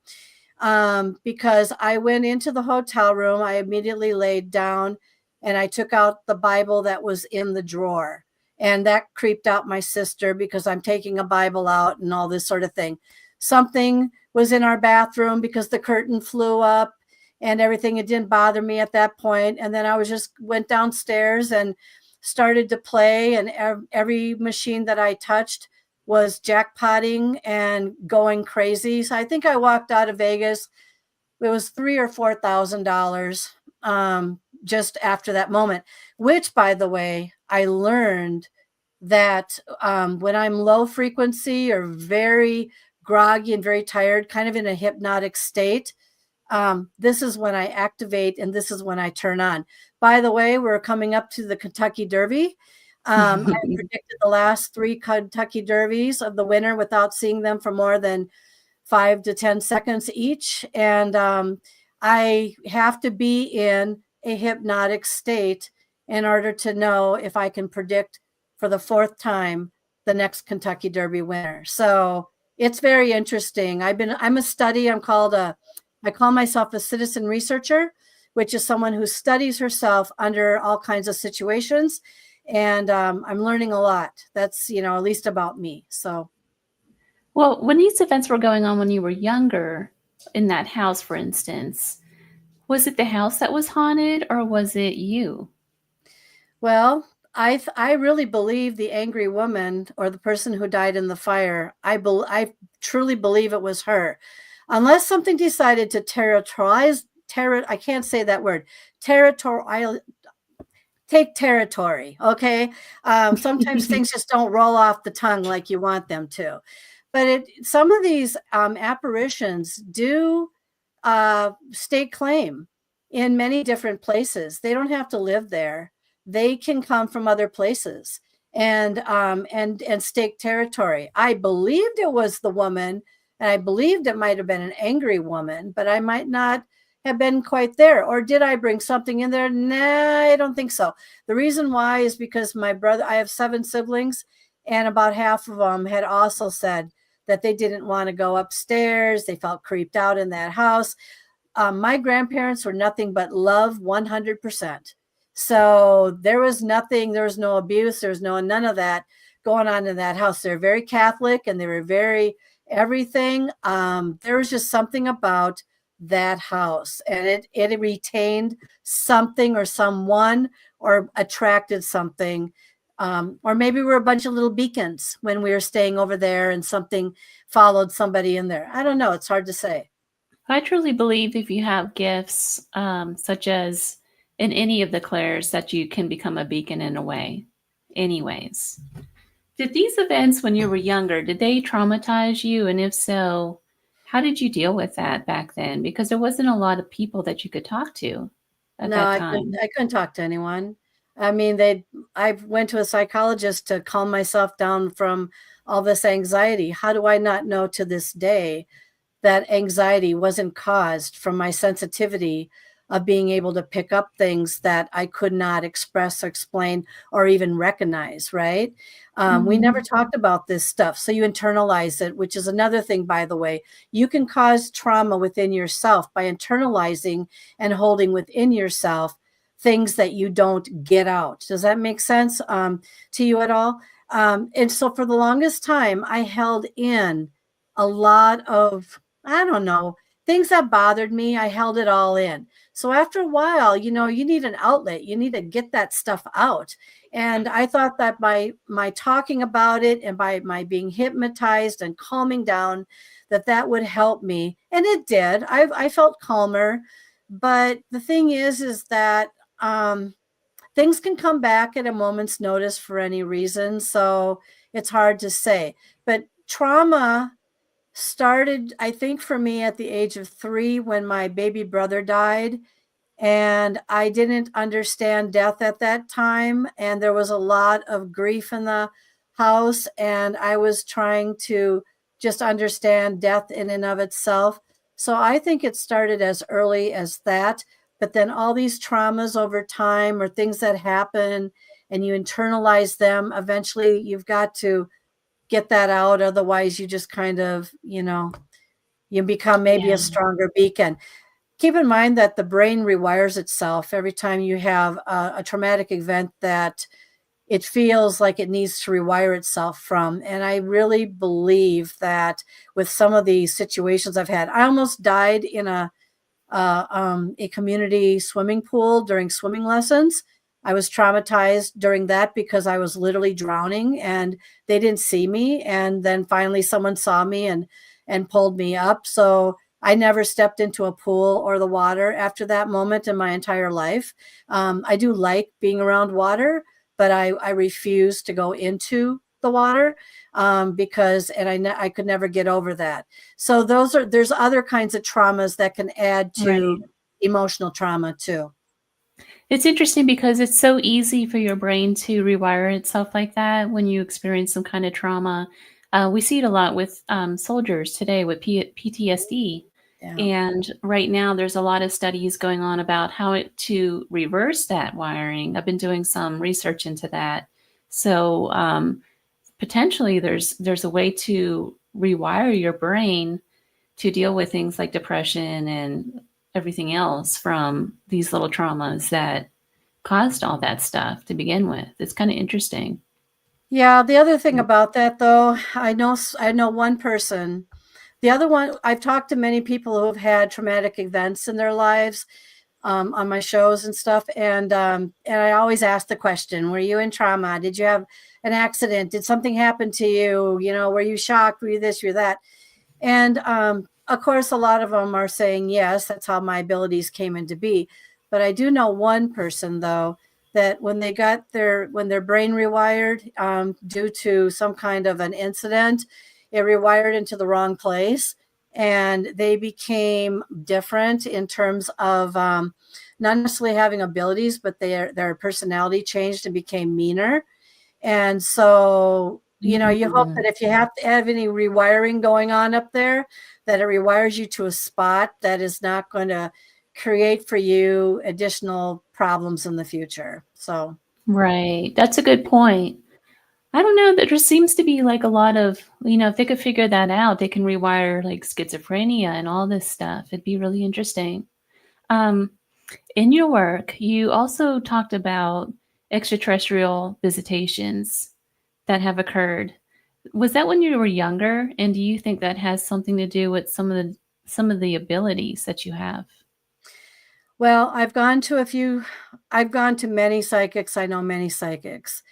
because I went into the hotel room. I immediately laid down and I took out the Bible that was in the drawer. And that creeped out my sister because I'm taking a Bible out and all this sort of thing. Something was in our bathroom because the curtain flew up and everything. It didn't bother me at that point. And then I went downstairs and started to play, and every machine that I touched was jackpotting and going crazy. So I think I walked out of Vegas. It was $3,000 or $4,000 just after that moment, which, by the way, I learned that when I'm low frequency or very groggy and very tired, kind of in a hypnotic state, this is when I activate and this is when I turn on. By the way, we're coming up to the Kentucky Derby. I predicted the last 3 Kentucky Derbies of the winner without seeing them for more than 5 to 10 seconds each. And I have to be in a hypnotic state in order to know if I can predict for the 4th time the next Kentucky Derby winner. So it's very interesting. I'm a study. I call myself a citizen researcher, which is someone who studies herself under all kinds of situations. And I'm learning a lot. That's, at least about me. So.
Well, when these events were going on when you were younger, in that house, for instance, was it the house that was haunted or was it you?
Well, I really believe the angry woman or the person who died in the fire. I truly believe it was her, unless something decided to I can't say that word. Take territory. Okay. Sometimes things just don't roll off the tongue like you want them to. But some of these apparitions do stake claim in many different places. They don't have to live there. They can come from other places and stake territory. I believed it was the woman, and I believed it might have been an angry woman, but I might not have been quite there. Or did I bring something in there? Nah, I don't think so. The reason why is because I have 7 siblings, and about half of them had also said that they didn't want to go upstairs. They felt creeped out in that house. My grandparents were nothing but love 100%. So there was nothing, there was no abuse, there was none of that going on in that house. They're very Catholic and they were very everything. There was just something about that house, and it retained something or someone or attracted something. Or maybe we're a bunch of little beacons when we were staying over there and something followed somebody in there. I don't know. It's hard to say.
I truly believe if you have gifts, such as in any of the clairs, that you can become a beacon in a way. Anyways, did these events when you were younger, did they traumatize you? And if so, how did you deal with that back then? Because there wasn't a lot of people that you could talk to at that time.
I couldn't talk to anyone. I mean, I went to a psychologist to calm myself down from all this anxiety. How do I not know to this day that anxiety wasn't caused from my sensitivity of being able to pick up things that I could not express or explain or even recognize, right? We never talked about this stuff. So you internalize it, which is another thing, by the way. You can cause trauma within yourself by internalizing and holding within yourself things that you don't get out. Does that make sense to you at all? And so for the longest time, I held in a lot of, I don't know, things that bothered me, I held it all in. So after a while, you need an outlet. You need to get that stuff out. And I thought that by my talking about it and by my being hypnotized and calming down, that would help me. And it did. I felt calmer. But the thing is that things can come back at a moment's notice for any reason. So it's hard to say. But trauma started, I think, for me at the age of 3 when my baby brother died. And I didn't understand death at that time. And there was a lot of grief in the house. And I was trying to just understand death in and of itself. So I think it started as early as that. But then all these traumas over time or things that happen and you internalize them, eventually you've got to get that out. Otherwise, you just kind of, you become maybe a stronger beacon. Keep in mind that the brain rewires itself every time you have a traumatic event that it feels like it needs to rewire itself from. And I really believe that with some of the situations I've had, I almost died in a community swimming pool during swimming lessons. I was traumatized during that because I was literally drowning and they didn't see me. And then finally someone saw me and pulled me up. So I never stepped into a pool or the water after that moment in my entire life. I do like being around water, but I refuse to go into the water because I could never get over that. So there's other kinds of traumas that can add to emotional trauma too.
It's interesting because it's so easy for your brain to rewire itself like that when you experience some kind of trauma. We see it a lot with soldiers today with PTSD. Yeah. And right now there's a lot of studies going on about how to reverse that wiring. I've been doing some research into that. So potentially there's a way to rewire your brain to deal with things like depression and everything else from these little traumas that caused all that stuff to begin with. It's kind of interesting.
Yeah. The other thing about that, though, I know one person. The other one, I've talked to many people who have had traumatic events in their lives on my shows and stuff. And I always ask the question, were you in trauma? Did you have an accident? Did something happen to you? Were you shocked? Were you this, were you that? And of course, a lot of them are saying, yes, that's how my abilities came into be. But I do know one person, though, that when they got when their brain rewired due to some kind of an incident, it rewired into the wrong place. And they became different in terms of not necessarily having abilities, but their personality changed and became meaner. And so, you hope that if you have to have any rewiring going on up there, that it rewires you to a spot that is not going to create for you additional problems in the future. So,
right. That's a good point. I don't know. There just seems to be like a lot of, if they could figure that out, they can rewire like schizophrenia and all this stuff. It'd be really interesting. In your work, you also talked about extraterrestrial visitations that have occurred. Was that when you were younger? And do you think that has something to do with some of the abilities that you have?
Well, I've gone to many psychics. I know many psychics.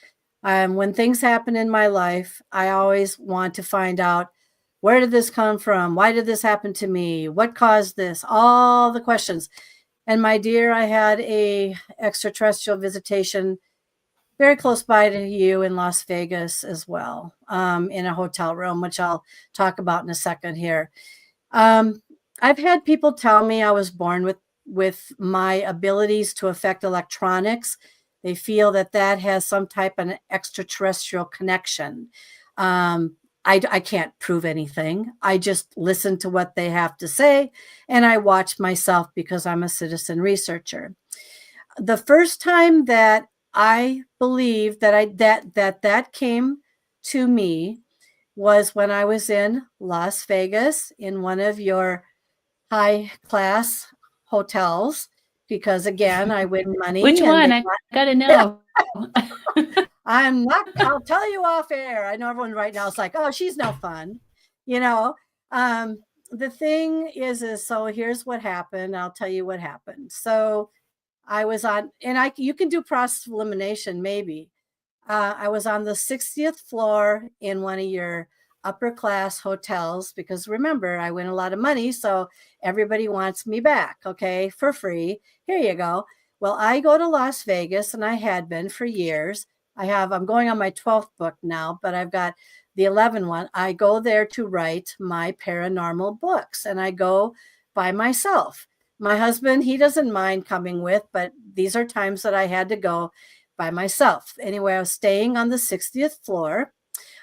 When things happen in my life, I always want to find out, where did this come from? Why did this happen to me? What caused this? All the questions. And my dear, I had a extraterrestrial visitation very close by to you in Las Vegas as well, in a hotel room, which I'll talk about in a second here. I've had people tell me I was born with my abilities to affect electronics. They feel that has some type of an extraterrestrial connection. I can't prove anything. I just listen to what they have to say, and I watch myself because I'm a citizen researcher. The first time that I believe that came to me was when I was in Las Vegas in one of your high class hotels, because again, I win money.
Which one? I gotta know.
I'll tell you off air. I know everyone right now is like, oh, she's no fun. the thing is so here's what happened. I'll tell you what happened. So I was on, and you can do process of elimination maybe. I was on the 60th floor in one of your upper class hotels because remember, I win a lot of money. So everybody wants me back. Okay. For free. Here you go. Well, I go to Las Vegas and I had been for years. I'm going on my 12th book now, but I've got the 11th one. I go there to write my paranormal books and I go by myself. My husband, he doesn't mind coming with, but these are times that I had to go by myself. Anyway, I was staying on the 60th floor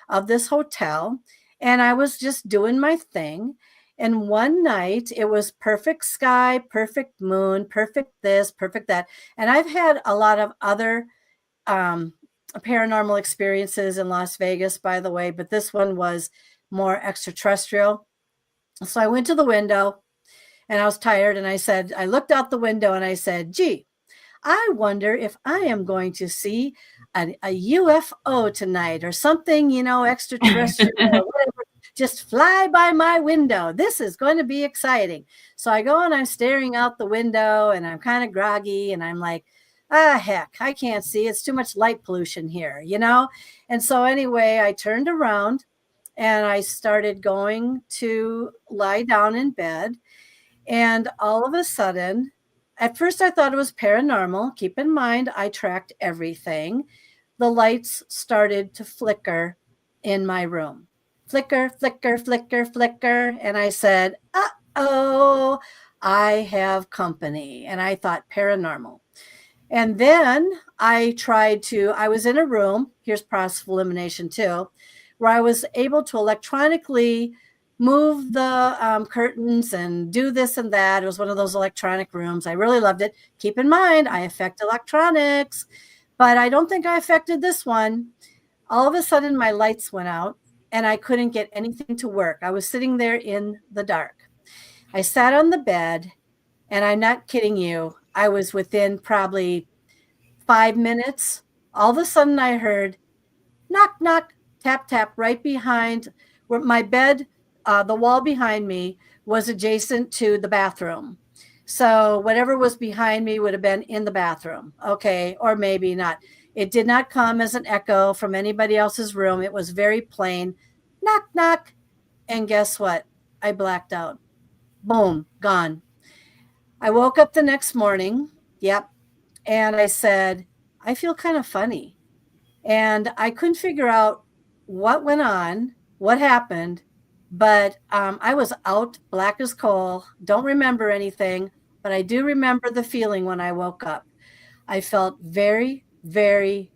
of this hotel and I was just doing my thing. And one night it was perfect sky, perfect moon, perfect this, perfect that. And I've had a lot of other paranormal experiences in Las Vegas, by the way, but this one was more extraterrestrial. So I went to the window and I was tired and I looked out the window and I said, gee, I wonder if I am going to see a UFO tonight or something, extraterrestrial or whatever, just fly by my window. This is going to be exciting. So I go and I'm staring out the window and I'm kind of groggy and I'm like, heck, I can't see. It's too much light pollution here, And so anyway, I turned around and I started going to lie down in bed. And all of a sudden, at first I thought it was paranormal. Keep in mind, I tracked everything. The lights started to flicker in my room. Flicker, flicker, flicker, flicker. And I said, uh-oh, I have company. And I thought paranormal. And then I was in a room, here's process of elimination too, where I was able to electronically move the curtains and do this and that. It was one of those electronic rooms. I really loved it. Keep in mind, I affect electronics, but I don't think I affected this one. All of a sudden, my lights went out and I couldn't get anything to work. I was sitting there in the dark. I sat on the bed and I'm not kidding you. I was within probably 5 minutes. All of a sudden I heard knock, knock, tap, tap right behind where my bed. The wall behind me was adjacent to the bathroom. So whatever was behind me would have been in the bathroom. Okay. Or maybe not. It did not come as an echo from anybody else's room. It was very plain. Knock, knock. And guess what? I blacked out. Boom, gone. I woke up the next morning. Yep. And I said, I feel kind of funny. And I couldn't figure out what went on, what happened. But I was out black as coal. Don't remember anything, but I do remember the feeling when I woke up. I felt very, very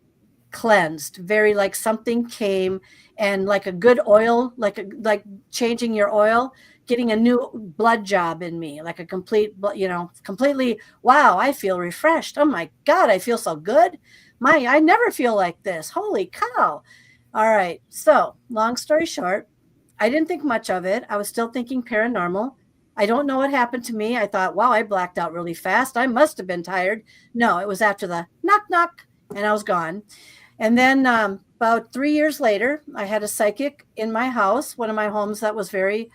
cleansed, very like something came and like a good oil, like changing your oil, getting a new blood job in me, like a completely, wow, I feel refreshed. Oh my God, I feel so good. I never feel like this. Holy cow. All right. So long story short, I didn't think much of it. I was still thinking paranormal. I don't know what happened to me. I thought, wow, I blacked out really fast. I must have been tired. No, it was after the knock, knock, and I was gone. And then about 3 years later, I had a psychic in my house, one of my homes that was very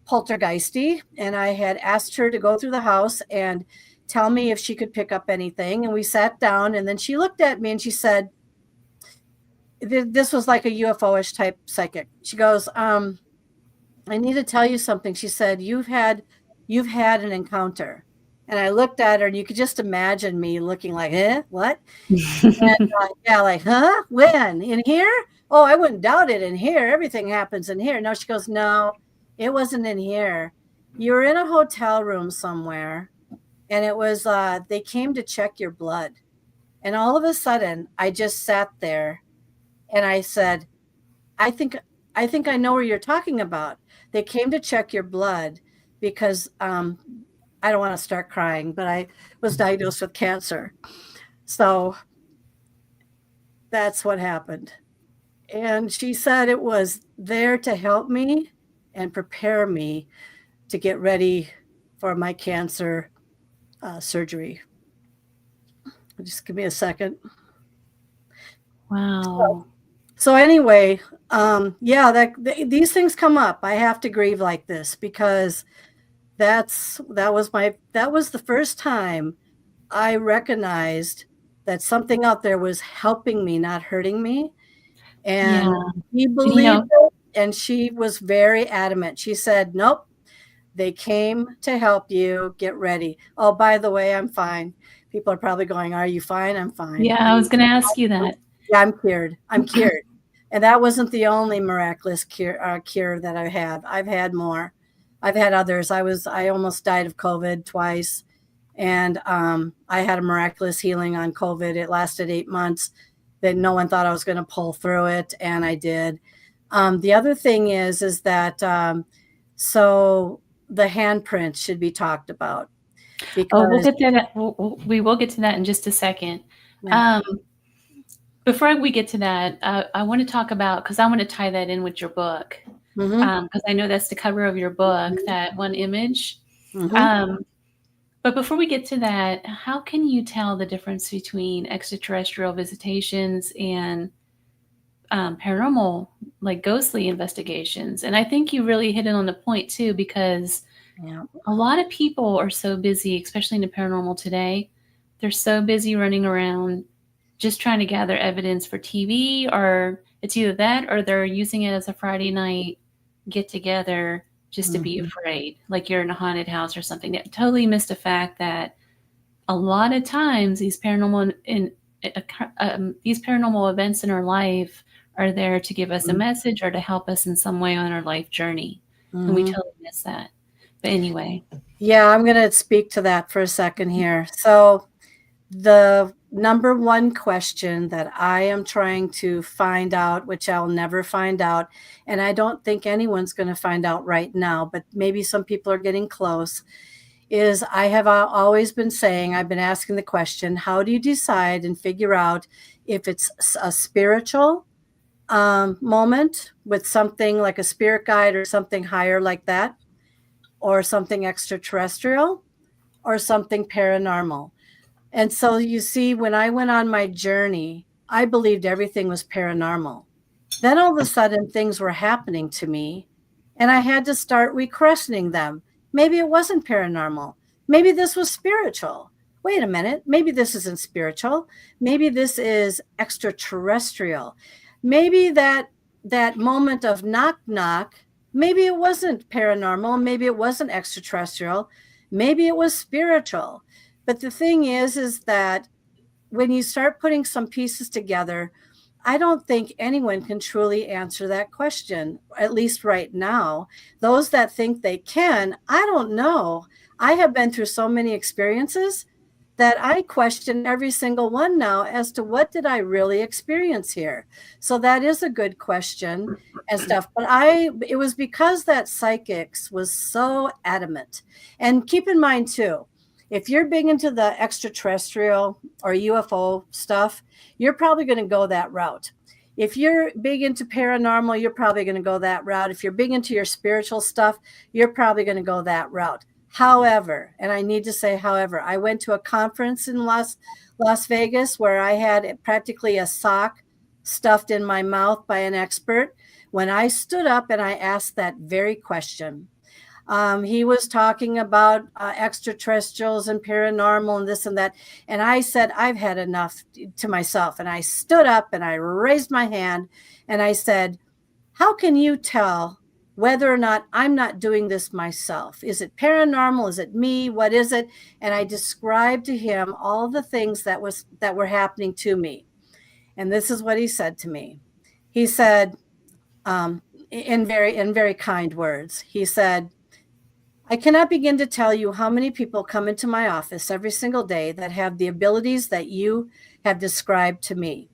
poltergeisty. And I had asked her to go through the house and tell me if she could pick up anything. And we sat down and then she looked at me and she said, this was like a UFO-ish type psychic. She goes, I need to tell you something. She said, you've had an encounter. And I looked at her and you could just imagine me looking like, what? And yeah, like, huh? When? In here? Oh, I wouldn't doubt it in here. Everything happens in here. No, she goes, no, it wasn't in here. You were in a hotel room somewhere and it was, they came to check your blood. And all of a sudden I just sat there and I said, I think I know where you're talking about. They came to check your blood because I don't want to start crying, but I was diagnosed with cancer. So that's what happened. And she said it was there to help me and prepare me to get ready for my cancer surgery. Just give me a second.
Wow.
So anyway, these things come up. I have to grieve like this because that was the first time I recognized that something out there was helping me, not hurting me. And he believed it, and she was very adamant. She said, nope, they came to help you. Get ready. Oh, by the way, I'm fine. People are probably going, are you fine? I'm fine.
Yeah, I was going to ask you that.
Yeah, I'm cured. I'm cured. And that wasn't the only miraculous cure that I had. I've had more. I've had others. I almost died of COVID twice. And I had a miraculous healing on COVID. It lasted 8 months. That no one thought I was going to pull through it, and I did. The other thing is that so the handprint should be talked about.
We'll get to that. We will get to that in just a second. Yeah. Before we get to that, I want to talk about, because I want to tie that in with your book, because I know that's the cover of your book, that one image. But before we get to that, how can you tell the difference between extraterrestrial visitations and paranormal, like ghostly investigations? And I think you really hit it on the point too, because a lot of people are so busy, especially in the paranormal today. They're so busy running around just trying to gather evidence for TV, or it's either that or they're using it as a Friday night get together just to be afraid, like you're in a haunted house or something. That totally missed the fact that a lot of times these paranormal events in our life are there to give us a message or to help us in some way on our life journey. And we totally miss that. But anyway.
Yeah, I'm going to speak to that for a second here. So the number one question that I am trying to find out, which I'll never find out, and I don't think anyone's going to find out right now, but maybe some people are getting close, is I have always been saying, I've been asking the question, how do you decide and figure out if it's a spiritual moment with something like a spirit guide or something higher like that, or something extraterrestrial, or something paranormal? And so you see, when I went on my journey, I believed everything was paranormal. Then all of a sudden things were happening to me, and I had to start re-questioning them. Maybe it wasn't paranormal. Maybe this was spiritual. Wait a minute. Maybe this isn't spiritual. Maybe this is extraterrestrial. Maybe that moment of knock knock, maybe it wasn't paranormal. Maybe it wasn't extraterrestrial. Maybe it was spiritual. But the thing is that when you start putting some pieces together, I don't think anyone can truly answer that question, at least right now. Those that think they can, I don't know. I have been through so many experiences that I question every single one now as to what did I really experience here. So that is a good question and stuff. But it was because that psychics was so adamant. And keep in mind too, if you're big into the extraterrestrial or UFO stuff, you're probably going to go that route. If you're big into paranormal, you're probably going to go that route. If you're big into your spiritual stuff, you're probably going to go that route. However, and I need to say, however, I went to a conference in Las Vegas where I had practically a sock stuffed in my mouth by an expert when I stood up and I asked that very question. He was talking about extraterrestrials and paranormal and this and that. And I said, I've had enough to myself. And I stood up and I raised my hand and I said, how can you tell whether or not I'm not doing this myself? Is it paranormal? Is it me? What is it? And I described to him all the things that were happening to me. And this is what he said to me. He said, in very kind words, he said, I cannot begin to tell you how many people come into my office every single day that have the abilities that you have described to me.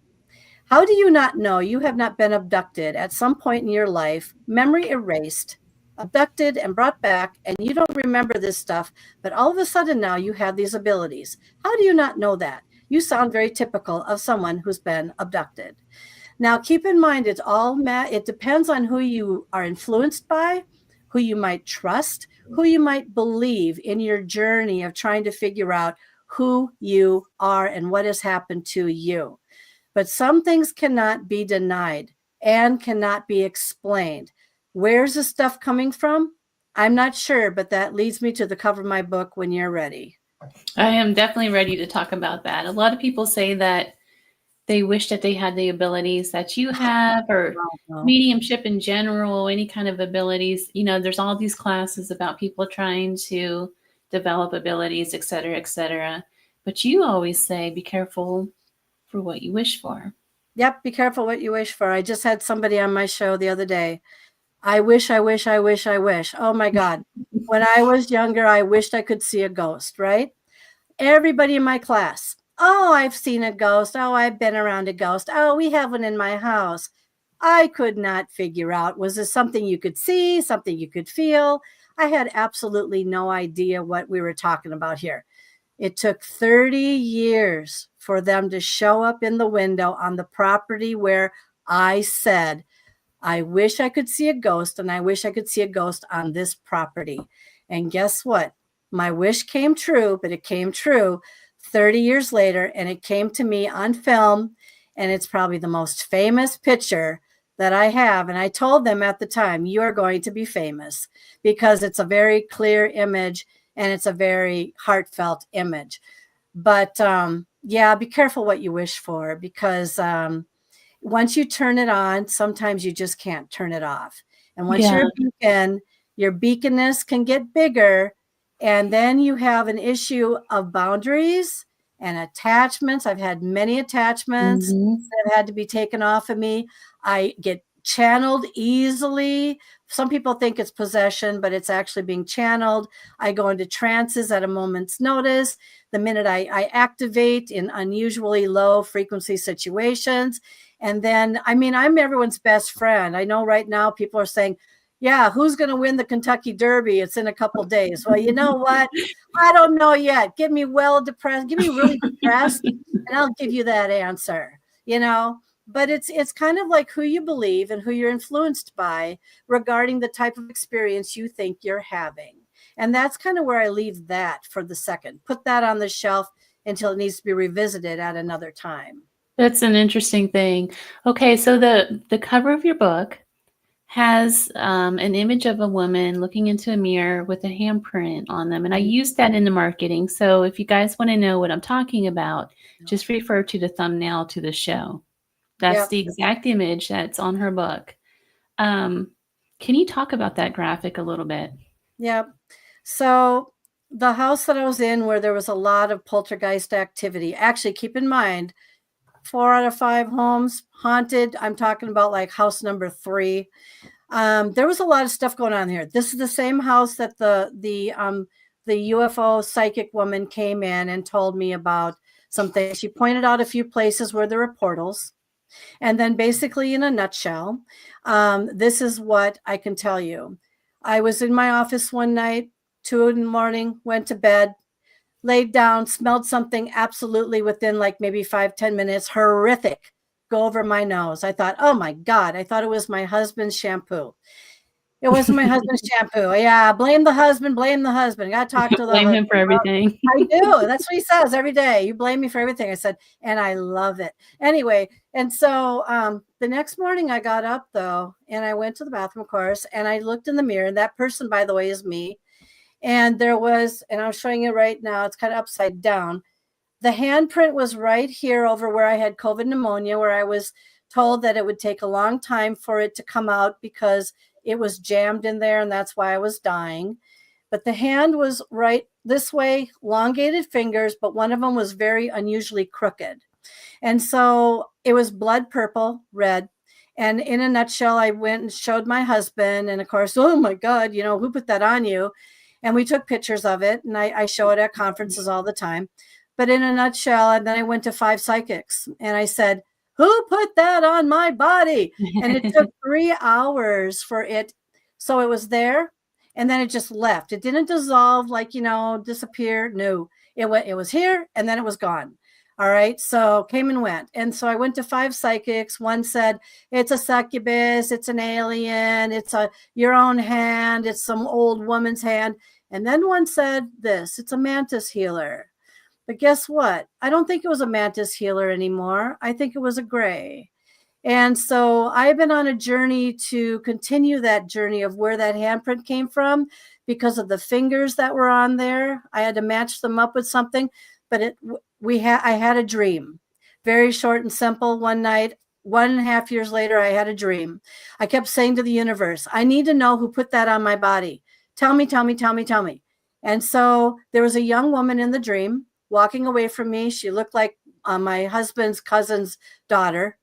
How do you not know you have not been abducted at some point in your life, memory erased, abducted and brought back, and you don't remember this stuff, but all of a sudden now you have these abilities? How do you not know that? You sound very typical of someone who's been abducted. Now, keep in mind, it depends on who you are influenced by, who you might trust, who you might believe in your journey of trying to figure out who you are and what has happened to you. But some things cannot be denied. and cannot be explained. Where's the stuff coming from? I'm not sure, but that leads me to the cover of my book when you're ready.
I am definitely ready to talk about that. A lot of people say that they wish that they had the abilities that you have, or mediumship in general, any kind of abilities. You know, there's all these classes about people trying to develop abilities, et cetera, et cetera. But you always say, be careful for what you wish for.
Yep, be careful what you wish for. I just had somebody on my show the other day. I wish. Oh my God. When I was younger, I wished I could see a ghost, right? Everybody in my class. Oh, I've seen a ghost. Oh, I've been around a ghost. Oh, we have one in my house. I could not figure out, was this something you could see, something you could feel? I had absolutely no idea what we were talking about here. It took 30 years for them to show up in the window on the property where I said, I wish I could see a ghost, and I wish I could see a ghost on this property. And guess what? My wish came true, but it came true 30 years later, and it came to me on film, and it's probably the most famous picture that I have. And I told them at the time, you are going to be famous, because it's a very clear image, and it's a very heartfelt image. But yeah, be careful what you wish for, because once you turn it on, sometimes you just can't turn it off. And once you're a beacon, your beaconness can get bigger. And then you have an issue of boundaries and attachments. I've had many attachments that have had to be taken off of me. I get channeled easily. Some people think it's possession, but it's actually being channeled. I go into trances at a moment's notice. The minute I activate in unusually low frequency situations. And then, I mean, I'm everyone's best friend. I know right now people are saying, yeah, who's going to win the Kentucky Derby? It's in a couple of days. Well, you know what? I don't know yet. Get me well depressed. Get me really depressed, and I'll give you that answer, you know. But it's kind of like who you believe and who you're influenced by regarding the type of experience you think you're having. And that's kind of where I leave that for the second. Put that on the shelf until it needs to be revisited at another time.
That's an interesting thing. Okay, so the cover of your book has an image of a woman looking into a mirror with a handprint on them. And I used that in the marketing. So if you guys want to know what I'm talking about, just refer to the thumbnail to the show. That's the exact image that's on her book. Can you talk about that graphic a little bit?
Yep. So the house that I was in, where there was a lot of poltergeist activity, actually keep in mind, 4 out of 5 homes haunted. I'm talking about like house number 3. There was a lot of stuff going on here. This is the same house that the UFO psychic woman came in and told me about some things. She pointed out a few places where there were portals. And then basically in a nutshell, this is what I can tell you. I was in my office one night, 2 in the morning, went to bed, laid down, smelled something absolutely within like maybe 5-10 minutes, horrific, go over my nose. I thought, oh my God, I thought it was my husband's shampoo. It wasn't my husband's shampoo. Yeah, blame the husband, blame the husband. Got to talk to the
blame
husband.
Him for everything.
I do. That's what he says every day. You blame me for everything. I said, and I love it. Anyway, and so the next morning I got up though, and I went to the bathroom, of course, and I looked in the mirror. And that person, by the way, is me. And there was, and I'm showing you right now, it's kind of upside down. The handprint was right here over where I had COVID pneumonia, where I was told that it would take a long time for it to come out because it was jammed in there, and that's why I was dying. But the hand was right this way, elongated fingers, but one of them was very unusually crooked. And so it was blood purple, red. And in a nutshell, I went and showed my husband. And of course, oh my God, you know, who put that on you? And we took pictures of it. And I show it at conferences all the time. But in a nutshell, and then I went to 5 psychics. And I said, who put that on my body? And it took 3 hours for it. So it was there. And then it just left. It didn't dissolve, like, you know, disappear. No, it was here and then it was gone. All right. So came and went. And so I went to 5 psychics. One said, it's a succubus. It's an alien. It's your own hand. It's some old woman's hand. And then one said this, it's a mantis healer. But guess what? I don't think it was a mantis healer anymore. I think it was a gray. And so I've been on a journey to continue that journey of where that handprint came from because of the fingers that were on there. I had to match them up with something, but I had a dream, very short and simple. One night, 1.5 years later, I had a dream. I kept saying to the universe, I need to know who put that on my body. Tell me, tell me, tell me, tell me. And so there was a young woman in the dream walking away from me. She looked like my husband's cousin's daughter.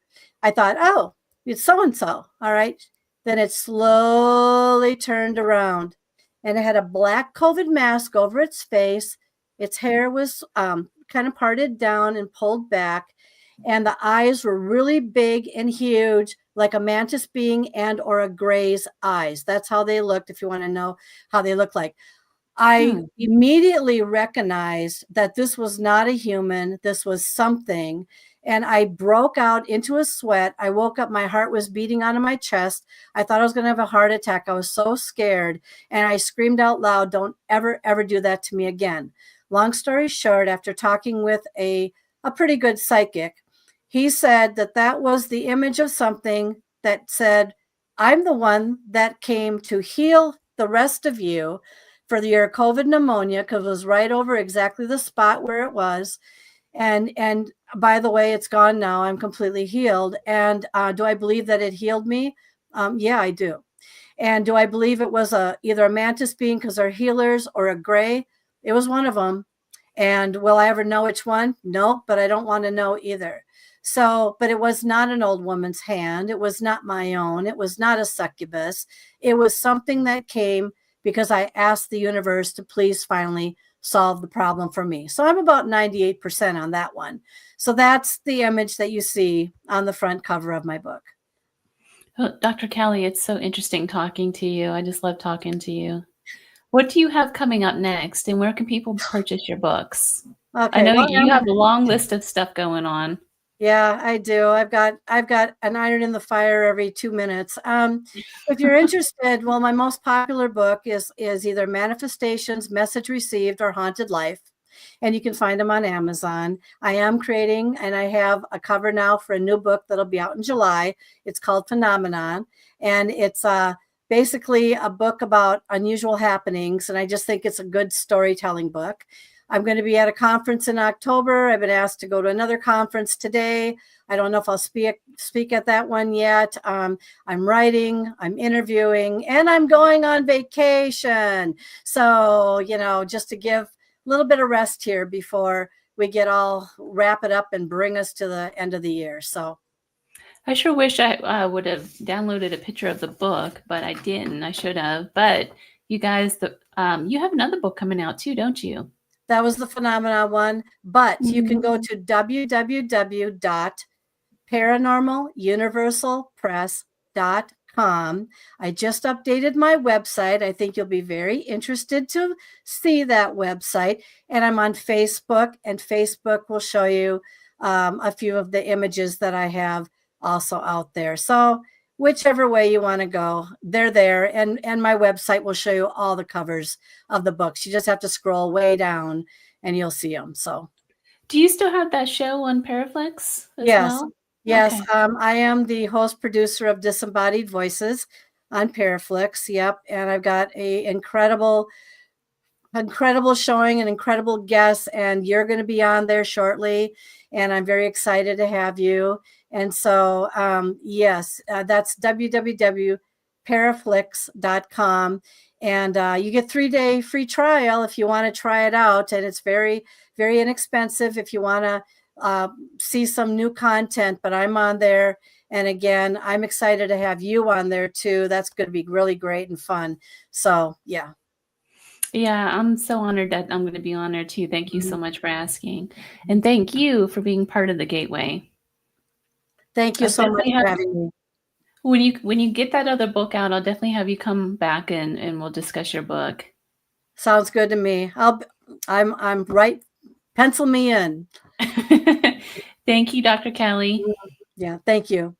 I thought, oh, it's so-and-so. All right. Then it slowly turned around and it had a black COVID mask over its face. Its hair was kind of parted down and pulled back. And the eyes were really big and huge, like a mantis being and or a gray's eyes. That's how they looked, if you want to know how they look like. I immediately recognized that this was not a human. This was something. And I broke out into a sweat. I woke up. My heart was beating out of my chest. I thought I was going to have a heart attack. I was so scared. And I screamed out loud, don't ever, ever do that to me again. Long story short, after talking with a pretty good psychic, he said that was the image of something that said, I'm the one that came to heal the rest of you for your COVID pneumonia, because it was right over exactly the spot where it was. And by the way, it's gone now. I'm completely healed. And do I believe that it healed me? Yeah, I do. And do I believe it was either a mantis being because they're healers or a gray? It was one of them. And will I ever know which one? No, but I don't want to know either. So, but it was not an old woman's hand. It was not my own. It was not a succubus. It was something that came because I asked the universe to please finally solve the problem for me. So I'm about 98% on that one. So that's the image that you see on the front cover of my book.
Oh, Dr. Callie, it's so interesting talking to you. I just love talking to you. What do you have coming up next, and where can people purchase your books?
Okay,
I know you have a long list of stuff going on.
Yeah, I do. I've got an iron in the fire every 2 minutes. If you're interested, well, my most popular book is either Manifestations, Message Received, or Haunted Life, and you can find them on Amazon. I am creating, and I have a cover now for a new book that'll be out in July. It's called Phenomenon, and it's basically a book about unusual happenings, and I just think it's a good storytelling book. I'm going to be at a conference in October. I've been asked to go to another conference today. I don't know if I'll speak at that one yet. I'm writing, I'm interviewing, and I'm going on vacation. So, just to give a little bit of rest here before we wrap it up and bring us to the end of the year. So
I sure wish I would have downloaded a picture of the book, but I didn't. I should have. But you guys, you have another book coming out too, don't you?
That was the Phenomena one, but you can go to www.paranormaluniversalpress.com. I just updated my website. I think you'll be very interested to see that website. And I'm on Facebook, and Facebook will show you a few of the images that I have also out there. So whichever way you want to go, they're there. And my website will show you all the covers of the books. You just have to scroll way down and you'll see them. So
do you still have that show on Paraflix as well?
Yes.
Okay.
I am the host producer of Disembodied Voices on Paraflix. Yep. And I've got a incredible showing, an incredible guest, and you're going to be on there shortly. And I'm very excited to have you. And so, yes, that's www.paraflix.com. And you get 3-day free trial if you want to try it out. And it's very, very inexpensive if you want to see some new content. But I'm on there. And again, I'm excited to have you on there too. That's going to be really great and fun. So, yeah.
Yeah, I'm so honored that I'm going to be on there too. Thank you so much for asking. And thank you for being part of the Gateway.
Thank you so much for having me.
When you get that other book out, I'll definitely have you come back and we'll discuss your book.
Sounds good to me. I'm right. Pencil me in.
Thank you, Dr. Callie.
Yeah, thank you.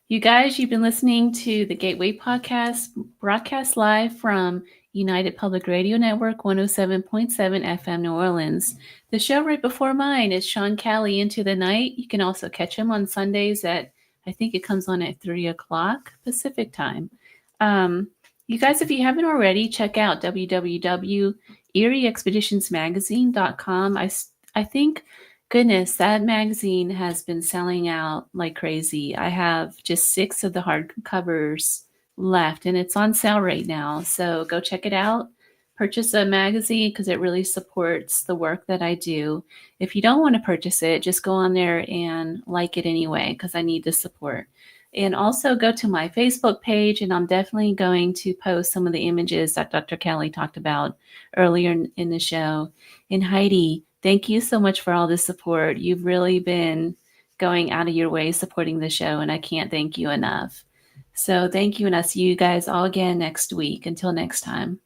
You guys, you've been listening to the Gateway Podcast, broadcast live from United Public Radio Network, 107.7 FM New Orleans. The show right before mine is Sean Callie, Into the Night. You can also catch him on Sundays at, I think it comes on at 3 o'clock Pacific time. You guys, if you haven't already, check out www.erieexpeditionsmagazine.com. I think, goodness, that magazine has been selling out like crazy. I have just 6 of the hardcovers left, and it's on sale right now. So go check it out. Purchase a magazine because it really supports the work that I do. If you don't want to purchase it, just go on there and like it anyway because I need the support. And also go to my Facebook page, and I'm definitely going to post some of the images that Dr. Kelly talked about earlier in the show. And Heidi, thank you so much for all the support. You've really been going out of your way supporting the show, and I can't thank you enough. So thank you, and I'll see you guys all again next week. Until next time.